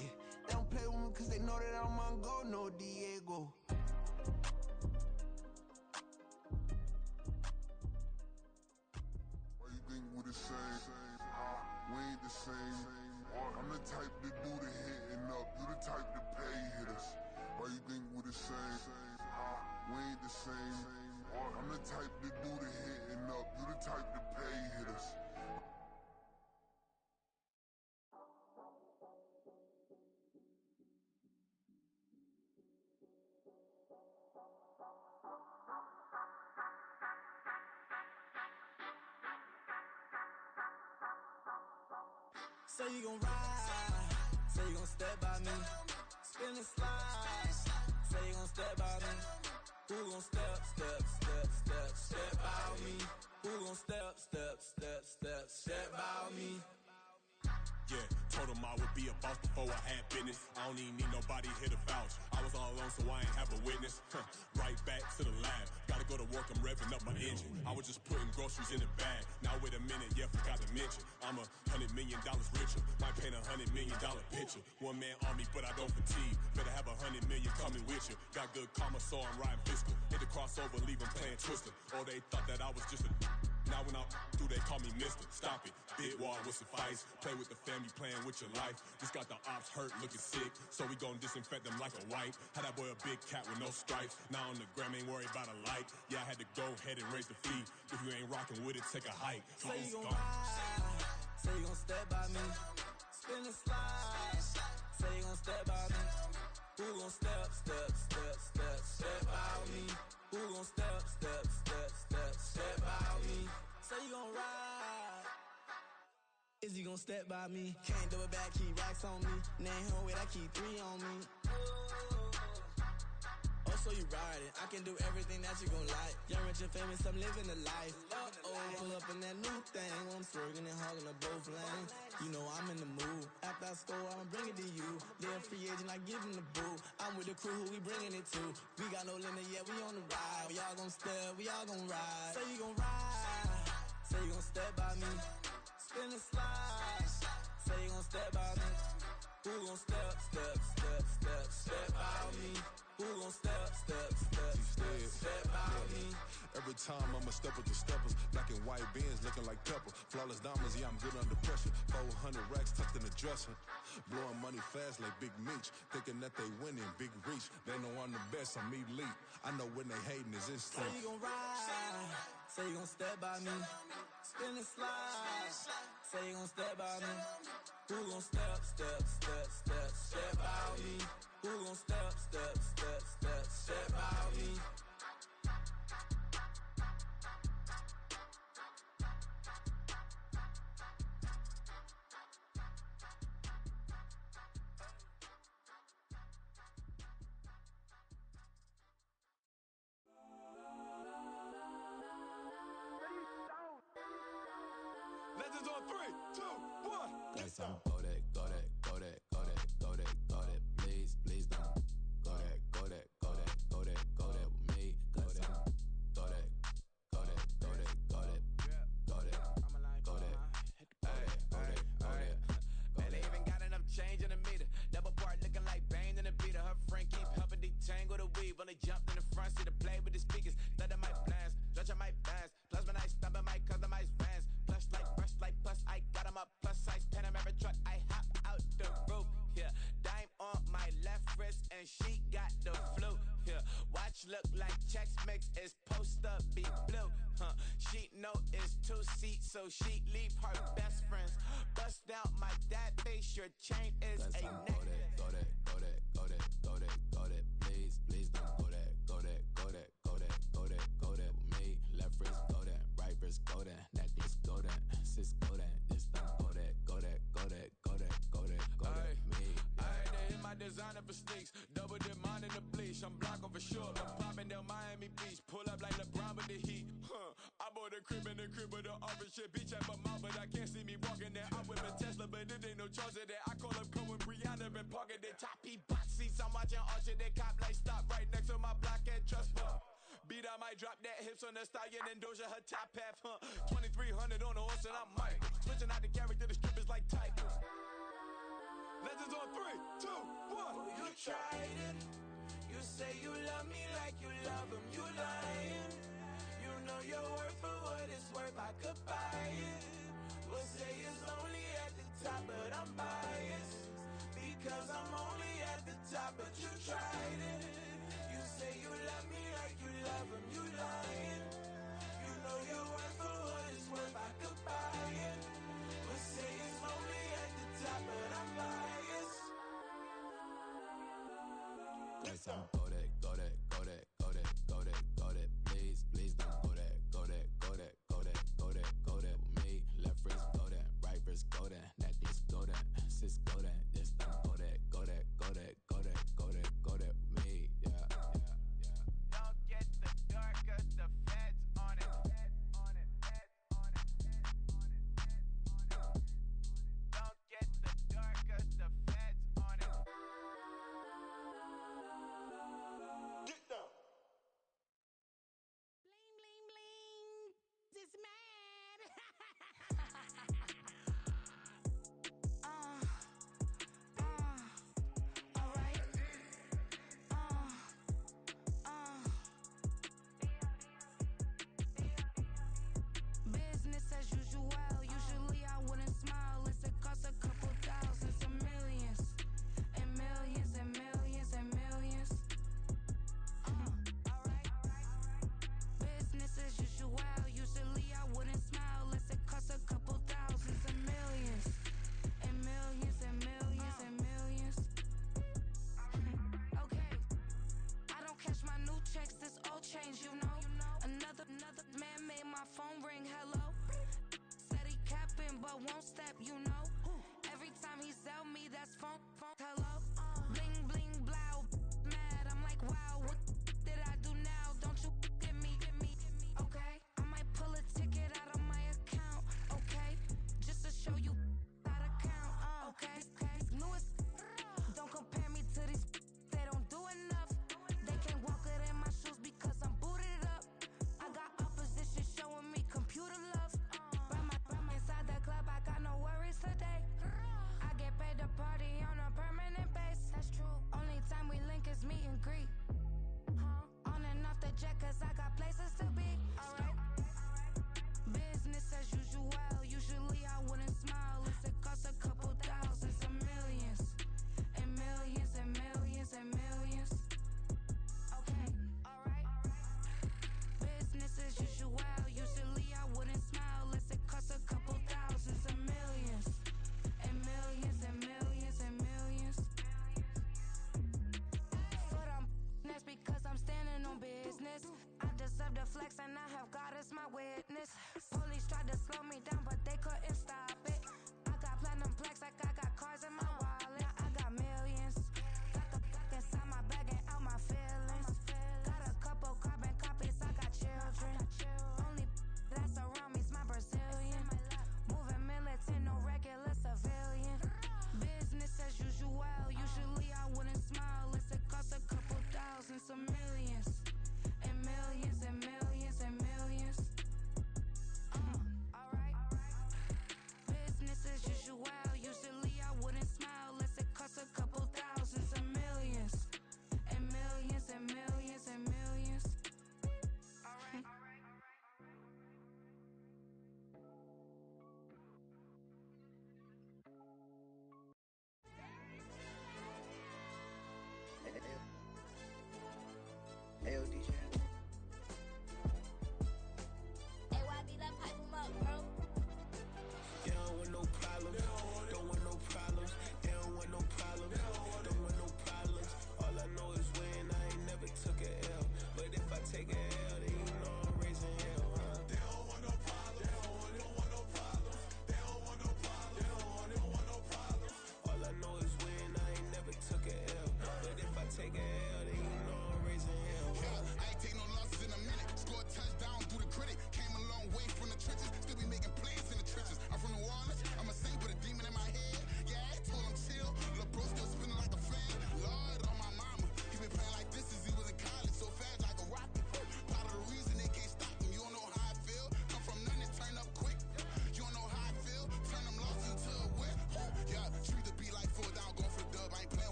Speaker 9: Yeah, they don't play with me cause they know that I'm on go, no Diego.
Speaker 14: Why you think we the same? We ain't the same. I'm the type to do the hitting up, you the type to pay hitters. Why you think we the same? We ain't the same. I'm the type to do the hitting up, you the type to pay hitters.
Speaker 9: Say you gon' ride, say you gon' step by me, spin and slide, say you gon' step by me. Who gon' step by me? Who gon' step by me?
Speaker 16: Yeah, told him I would be a boss before I had business. I don't even need nobody here to vouch. I was all alone, so I ain't have a witness. Right back to the lab. Gotta go to work, I'm revving up my engine. I was just putting groceries in the bag. Now wait a minute, yeah, forgot to mention. I'm $100 million richer. Might paint $100 million picture. One man army, but I don't fatigue. Better have 100 million coming with you. Got good karma, so I'm riding fiscal. Hit the crossover, leave them playing Twister. Oh, they thought that I was just a... Now when I do, they call me Mister. Stop it. Big wall would suffice. Play with the family, playing with your life. Just got the ops hurt, looking sick. So we gon' disinfect them like a wipe. Had that boy a big cat with no stripes. Now on the gram, ain't worried about a light. Yeah, I had to go ahead and raise the fee. If you ain't rocking with it, take a hike.
Speaker 9: Say you gon' ride, say you gon' step by me, spin and slide. Say you gon' step by me. Who gon' step by me? Who gon' step by me? Say you gon' ride. Is he gon' step by me? Can't do it back, keep racks on me. Name home with I keep 3 on me. Oh, so you riding? I can do everything that you gon' like. Young, rich, and famous, I'm living the life. Pull up in that new thing. When I'm swerving and hogging up both lanes. You know I'm in the mood. After I score, I'ma bring it to you. They're a free agent, I give him the boo. I'm with the crew, who we bringing it to. We got no limit, yeah, we on the ride. We all gon' step, we all gon' ride. Say you gon' ride. Say you gon' step by me. Spin and slide. Say you gon' step by me. Who gon' step by me? Who gon' step by me?
Speaker 8: Every time I'ma step with the steppers. Black and white beans looking like pepper. Flawless diamonds, yeah, I'm good under pressure. 400 racks tucked in the dresser. Blowing money fast like Big Meech. Thinking that they winning, big reach. They know I'm the best, I'm elite. I know when they hating is instinct.
Speaker 9: Say you gon' ride, say you gon' step by me. Spin and slide, say you gon' step by me. Who gon' step by me? Who gon' step by me?
Speaker 16: Legends on 3, 2, 1.
Speaker 18: Got some go that, please don't. Go that with me. Got some go that.
Speaker 12: Man, they even got enough change in the meter. Double part looking like Bane in the beater. Her friend keep helping detangle the weave. When they jumped in the front seat to play with the speakers. Thunder my plans, stretch on my bands. Plus when I stumble my customized vans. Plush like brush like plus I got 'em up. Plus size Panamera truck I hop out Two seats, so she leave her best friends. Bust out my dad base, your chain is a neck.
Speaker 18: Go that, please, please don't go that with me. Left wrist go that, right wrist go that, necklace go that, sis go that, this don't go that me.
Speaker 16: I had to hit my designer for sneaks, double dip mine in the bleach. I'm blocking for sure, I'm popping down Miami Beach, pull up like LeBron with the heat. I bought a crib in the crib with the office shit, beach at my mouth, but I can't see me walking there. I whip a Tesla, but it ain't no charge of that. I call up Cohen, Brianna, been parking the top P box seats. I'm watching Archer, they cop like stop right next to my block at Trust Fund. Beat, I might drop that hips on the stallion and Doja her top half, 2300 on the horse and I'm Mike. Switching out the character, the strippers like Tigers. Legends on 3, 2, 1.
Speaker 9: You tried it. You say you love me like you love him. You lying. You know your worth for what it's worth. I could buy it. We'll say it's only at the top, but I'm biased because I'm only at the top. But you tried it. You say you love me like you love him. You lying. You know your worth for what it's worth. I could buy it. We'll say it's only at the top, but I'm biased.
Speaker 18: Yes, I'm go that, please, please don't go that.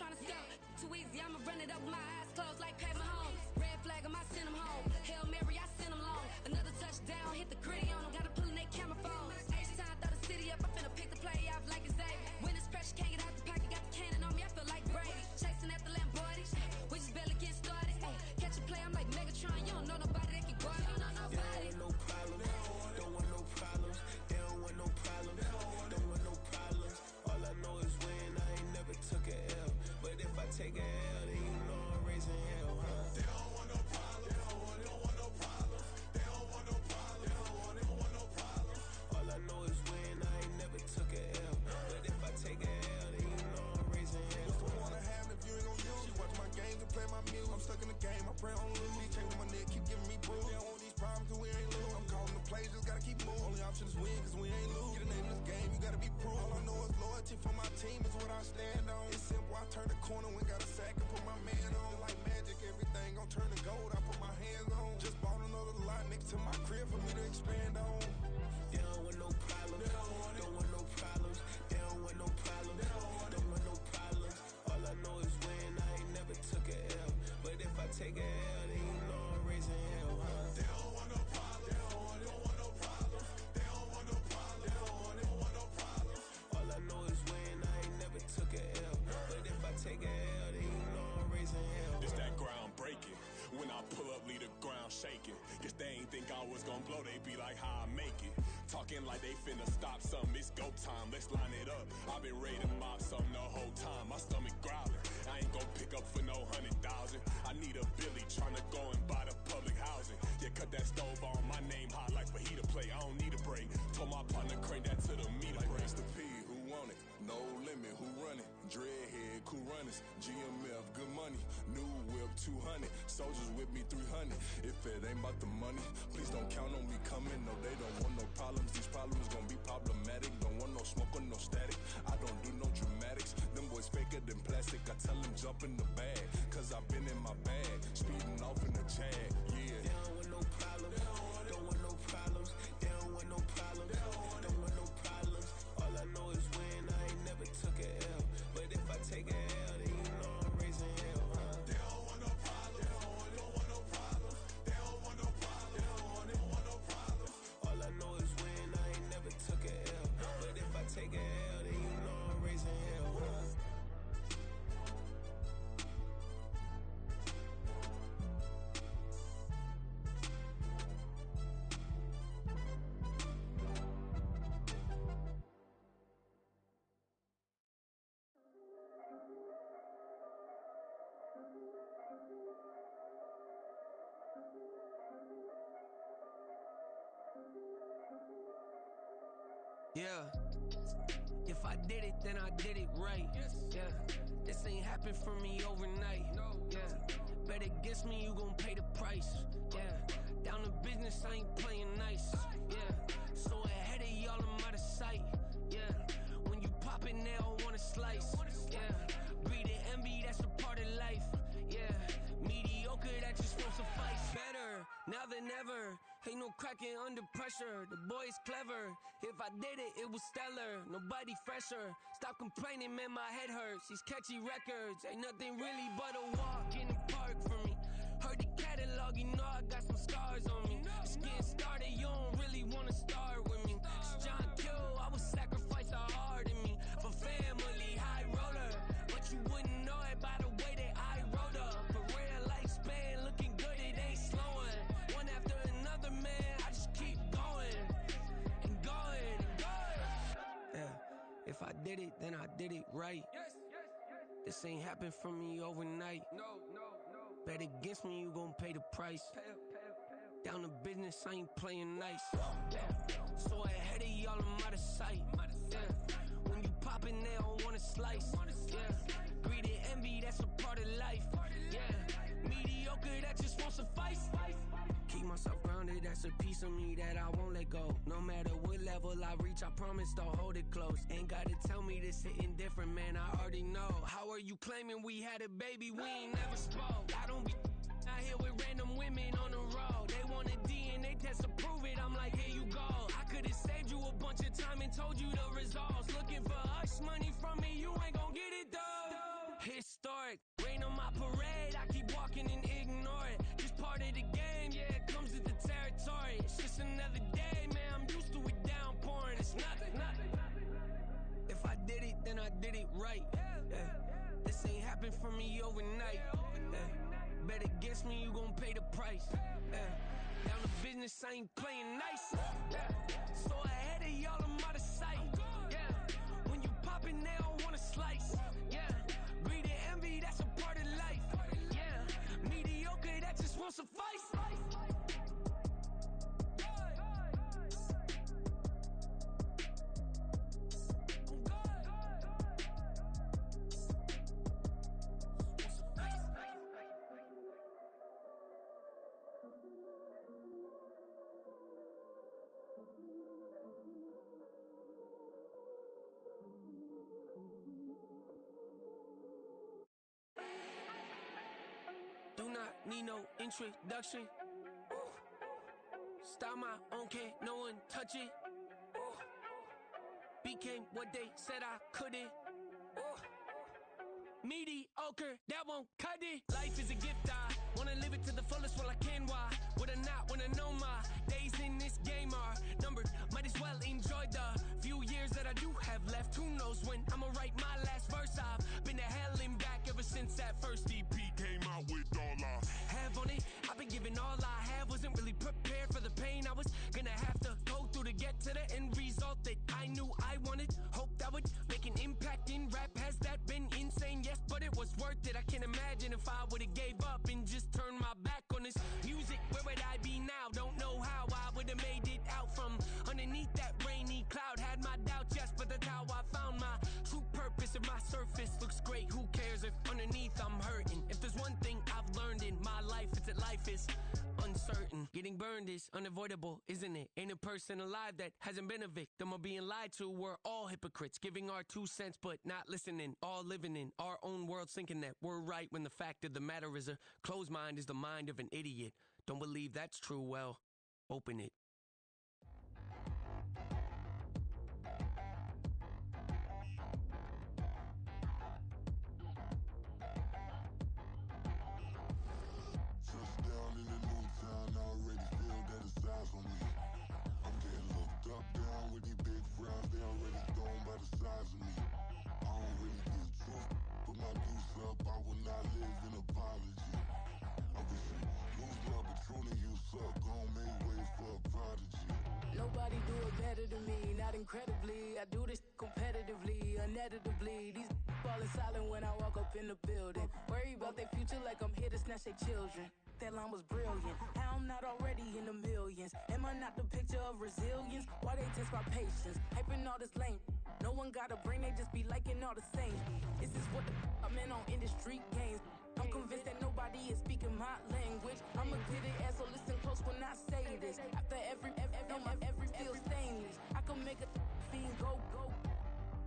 Speaker 13: tryna sell. Too easy, I'ma run it up with my eyes closed like Pat Mahomes. Red flag, I send him home. Hail Mary, I send him long. Another touchdown, hit the gritty on him. Gotta pull in their camera phones. H-time, throw the city up. I'm finna pick the play off like it's Xavier. When it's pressure, can't get out the pocket. Got the cannon on me, I feel like Brady. Chasing at the Lamborghini. We just barely get started. Catch a play, I'm like Megatron. You don't know nobody that can guard. You don't know nobody.
Speaker 9: They don't want no problems. Don't want no problems. They don't want no problems. Don't want no problems. All I know is win. I ain't never took a L. But if I take a L, then you know I'm raising hell, huh? They don't want no problems. They don't want no problems. They don't want no problems. They don't want no problems. All I know is win. I ain't never took a L. But if I take a L, then you know I'm raising hell.
Speaker 10: What's the point of having if you ain't gon' use? She watch my games and play my music. I'm stuck in the game. I pray on lose. These chains on my neck keep giving me bruise. They don't want these problems 'cause we ain't lose. I'm calling the plays, just gotta keep moving. Only option is win 'cause we ain't lose. Get a name in this game, you gotta be proof. All I know is loyalty for my team is what I stand on. It's simple. I turn the corner when got a sack and put my man on. Like magic, everything gon' turn to gold. I put my hands on. Just bought another lot next to my crib for me to expand on.
Speaker 9: They don't want no problems. Don't want no problems. They don't want no problems. Don't want no problems. All I know is win. I ain't never took a L. But if I take a L, then you know I'm raising hell, huh?
Speaker 10: They don't want no problems. They don't want no problems. They don't want no problems. They don't want no problems.
Speaker 9: All I know is win. I ain't never took a L. But if I take a L, then you know I'm raising hell.
Speaker 16: It's that ground breaking. When I pull up, leave the ground shaking. Guess they ain't think I was gonna blow. They be like, how I make it. Talking like they finna stop something. It's go time. Let's line it up. I've been ready to mop something the whole time. My stomach growling. I ain't gon' pick up for no 100,000. I need a Billy tryna go and buy the public housing. Yeah, cut that stove on. My name hot like fajita play. I don't need a break. Told my partner crank that to the meter
Speaker 8: Like
Speaker 16: break.
Speaker 8: Mr. P, who want it? No limit, who run it? Dreadhead, cool runners. GMF, good money. New whip, 200. Soldiers with me, 300. If it ain't about the money, please don't count on me coming. No, they don't want no problems. These problems gon' be problematic. Don't want no smoke or no static. I don't do no dramatics. Them boys faker than plastic. I tell them jump in the bag, 'cause I've been in my bag. Speeding off in the Jag, yeah.
Speaker 9: They don't want no problems. Don't want no problems. They don't want no problems. Don't want no problems. All I know is win. I ain't never took a L. But if I take a L, then you know I'm raising hell, huh?
Speaker 10: They don't want no problems. They don't want no problems. They don't want no problems. They don't want no problems.
Speaker 9: All I know is win. I ain't never took a L. But if I take a L, then you know I'm raising hell, huh?
Speaker 11: Yeah. If I did it, then I did it right. Yeah. This ain't happened for me overnight. Yeah. Bet against me, you gon' pay the price. Yeah. Down to business, I ain't playing nice. Yeah. So ahead of y'all, I'm out of sight. Yeah. When you poppin', they all wanna slice. Yeah. Greed and envy, that's a part of life. Yeah. Mediocre, that just won't suffice. Better now than ever. Ain't no cracking under pressure. The boy's clever. If I did it, it was stellar. Nobody fresher. Stop complaining, man, my head hurts. These catchy records ain't nothing really but a walk in the park for me. Heard the catalog, you know I got some scars on me. Just getting started, you don't really wanna start with me. It's John Kill, I would sacrifice a heart in me. For family, high roller. But you wouldn't know it by the way that I wrote up. A real lifespan, looking good, it ain't slowing. One after another, man, I just keep going. And going, and going. Yeah, if I did it, then I did it right. This ain't happened for me overnight. No. Bet against me, you gon' pay the price. Down to business, I ain't playing nice. Yeah. So ahead of y'all, I'm out of sight. Yeah. When you poppin', they don't wanna slice. Yeah. Greed and envy, that's a part of life. Yeah. Mediocre, that just won't suffice. Keep myself grounded, that's a piece of me that I won't let go. No matter what level I reach, I promise to hold it close. Ain't gotta tell me this hitting different, man, I already know. How are you claiming we had a baby, we ain't never spoke? I don't be out here with random women on the road. They want a DNA test to prove it, I'm like, here you go. I could've saved you a bunch of time and told you the results. Looking for hush money from me, you ain't gon' get it though. History talking and ignore it. Just part of the game, yeah, it comes with the territory. It's just another day, man, I'm used to it downpouring. It's nothing. If I did it, then I did it right. Yeah. This ain't happened for me overnight. Yeah. Bet against me, you gon' pay the price. Yeah. Down to business, I ain't playing nice. Yeah. So ahead of y'all, I'm out of sight. Yeah. When you poppin', they don't wanna slice. Yeah. Greed and envy, that's a part of life. Yeah. Mediocre, that just won't suffice. Do not need no introduction. Style my own, can't no one touch it. Became what they said I couldn't. Mediocre, that won't cut it. Life is a gift, I wanna live it to the fullest while I can. Why would I not wanna know my days in this game are numbered? Might as well enjoy the few years that I do have left. Who knows when I'ma write my last verse? I've been to hell and back ever since that first EP came out with all I have on it. I've been giving all I have, wasn't really prepared for the pain I was gonna have to go through to get to the end result that I knew I wanted. Hoped I would make an impact in rap. Has that been insane? Yes, but it was worth it. I can't imagine if I would've gave up and just turned my back on this music. Where would I be now? Don't know how I would've made it out from underneath that rainy cloud. Had my doubts, yes, but that's how I found my true purpose. If my surface looks great, who cares if underneath I'm hurting? If there's one thing I've learned in my life, it's that life is uncertain. Getting burned is unavoidable, isn't it? Ain't a person alive that hasn't been a victim of being lied to. We're all hypocrites, giving our 2 cents but not listening. All living in our own world, thinking that we're right when the fact of the matter is a closed mind is the mind of an idiot. Don't believe that's true? Well, open it.
Speaker 19: Touchdown in the new town, I already feel that it's eyes on me. I'm getting looked up, down with these big frowns, they already thrown by the size of me. I don't really give truth, put my deuce up, I will not live in apology. I wish you lose love, but truly you suck, gon' make way for a prodigy.
Speaker 20: Nobody do it better than me, not incredibly. I do this competitively, uneditably. These falling silent when I walk up in the building. Worry about their future like I'm here to snatch their children. That line was brilliant. How I'm not already in the millions? Am I not the picture of resilience? Why they test my patience? Hyping all this lame. No one got a brain, they just be liking all the same. This is what I'm in on industry games. I'm convinced that nobody is speaking my language. I'm a good ass, so listen close when I say this. After every feel stainless. I can make a fiend go.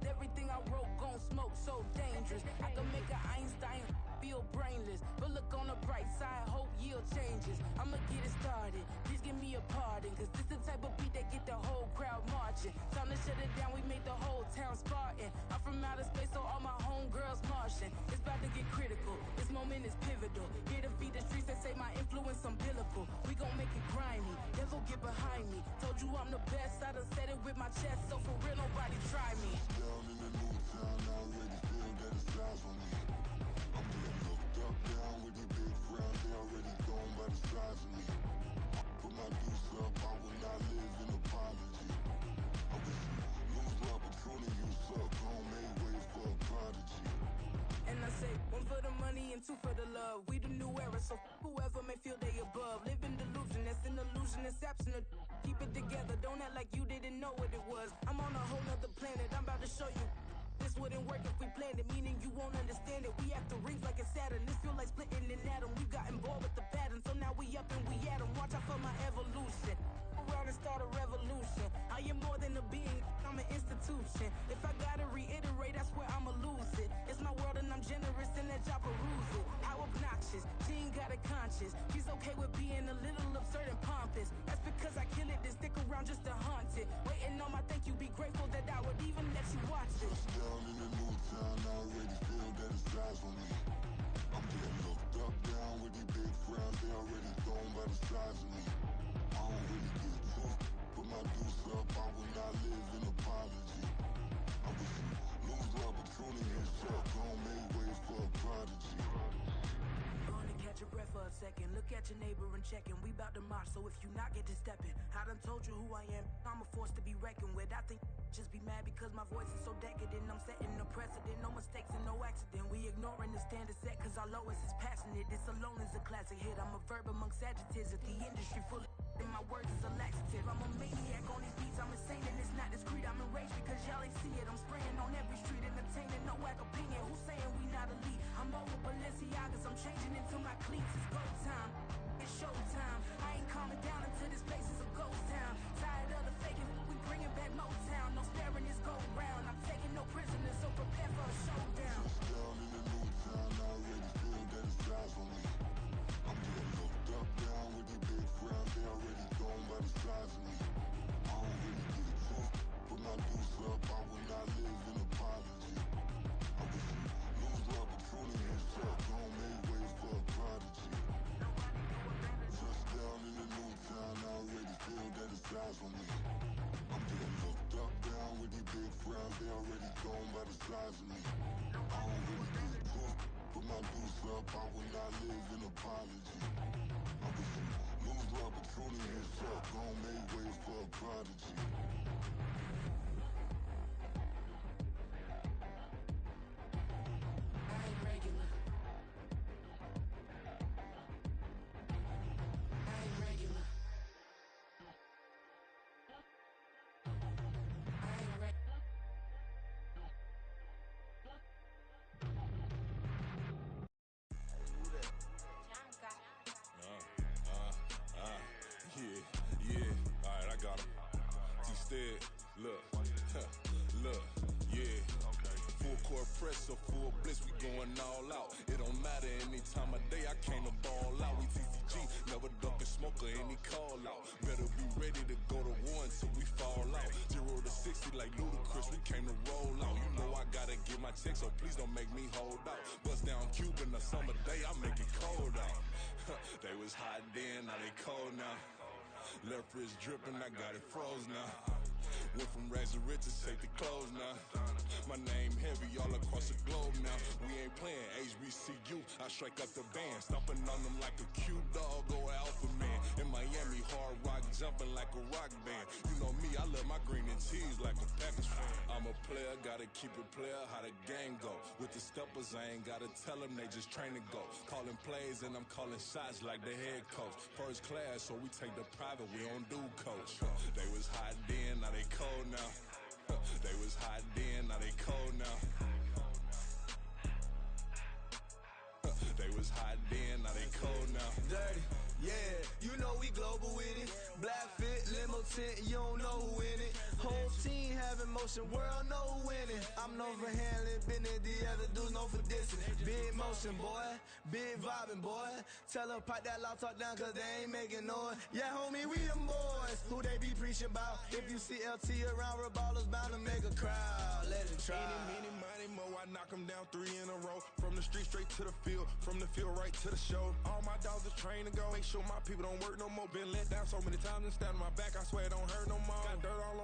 Speaker 20: Everything I wrote gon' smoke, so dangerous. I can make an Einstein feel brainless. But look on the bright side, hope yield changes. I'ma get it started, please give me a pardon. Cause this the type of beat that get the whole crowd marching. Time to shut it down, we made the whole town Spartan. I'm from outer space, so all my homegirls Martian. It's about to get critical, this moment is pivotal. Here to feed the streets that say my influence umbilical. We gon' make it grimy, devil get behind me. Told you I'm the best, I done said it with my chest. So for real, nobody try me.
Speaker 19: Down in the new town, I already feel that it's eyes on me. I'm getting looked up, down with these big frowns, they already thrown by the size of me. Put my deuce up, I will not live in apology. I wish you lose love, but truly you suck, gon' make way for a prodigy.
Speaker 20: And I say, one for the money and two for the love. We the new era, so whoever may feel they above. Live in delusion, that's an illusion, it's absent. Keep it together, don't act like you didn't know what it was. I'm on a whole nother planet, I'm about to show you. This wouldn't work if we planned it, meaning you won't understand it. We have to rings like a Saturn, this feel like splitting an atom. We got involved with the pattern, so now we up and we at 'em. Watch out for my evolution. Around and start a revolution. I am more than a being, I'm an institution. If I gotta reiterate, I swear I'ma lose it. It's my world and I'm generous and let y'all peruse it. How obnoxious, she ain't got a conscience. She's okay with being a little absurd and pompous. That's because I kill it, then stick around just to haunt it. Waiting on my thank you, be grateful that I would even let you watch this.
Speaker 19: Down in the new town, I already feel that it's eyes on me. I'm getting looked up, down with these
Speaker 20: second. Look at your neighbor and check him. We bout to march, so if you not get to stepping. I done told you who I am. I'm a force to be reckoned with. I think just be mad because my voice is so decadent. I'm setting a precedent. No mistakes and no accident. We ignoring the standard set cause our lowest is passionate. This alone is a classic hit. I'm a verb amongst adjectives. If the industry full of and my words is a laxative. I'm a maniac on these beats. I'm insane and it's not discreet. I'm enraged because y'all ain't see it. I'm spraying on every street, entertaining, no whack opinion. Who's saying we not elite? I'm over Balenciagas. I'm changing into my cleats. It's go time. It's showtime. I ain't calming down until this place is a ghost town. Tired of the faking. We bringing back Motown. No staring this go round. I'm taking no prisoners, so prepare for a showdown.
Speaker 19: Down in the new town, I already feel that it's eyes on me. I'm getting looked up, down with these big frowns. They already gone by the size of me. I don't really get it too. Put my deuce up, I will not live in apology. I wish you lose the opportunity and suck. Don't make way for a prodigy. Touchdown in the new town, I already feel that it's eyes on me. I'm getting looked up, down with these big frowns. They already gone by the size of me. I don't really get it too. Put my deuce up, I will not live in apology. I wish you lose the opportunity and suck. Don't make way for a prodigy.
Speaker 20: I ain't regular. I ain't regular. I ain't regular.
Speaker 8: Yeah. Alright, I got him. T-Stead, look, yeah. Full court press or full blitz, we going all out. It don't matter any time of day, I came to ball out. We TCG, never duck a smoke or any call out. Better be ready to go to war until we fall out. 0 to 60 like Ludacris, we came to roll out. You know I gotta get my check, so please don't make me hold out. Bust down Cuban a summer day, I make it cold out. They was hot then, now they cold now. Left wrist dripping, I got it froze now. Went from rags to riches, take the clothes now. My name heavy all across the globe now. We ain't playing HBCU, I strike up the band. Stomping on them like a cute dog or alpha man. In Miami, hard rock jumping like a rock band. You know me, I love my green and cheese like a Packers fan. I'm a player, gotta keep it player, how the game go. With the steppers, I ain't gotta tell them, they just train to go. Calling plays and I'm calling shots like the head coach. First class, so we take the private, we don't do coach. They was hot then, now they cold now. They was hot then, now they cold now. They was hot then, now they cold now.
Speaker 9: Dirty, yeah, you know we global with it. Black fit, limo tint, you don't know who in it. Whole team having motion, world know who winning. I'm known for handling business, the other dudes known for dissing. Big motion, boy, big vibing, boy. Tell them pipe that loud talk down cause they ain't making noise. Yeah, homie, we them boys, who they be preaching about. If you see LT around, Reballers bound to make a crowd. Let it try.
Speaker 16: Eeny, mighty, mo, I knock them down 3 in a row. From the street straight to the field, from the field right to the show. All my dogs are trained to go. Make sure my people don't work no more. Been let down so many times and stand on my back, I swear it don't hurt no more. Got dirt all on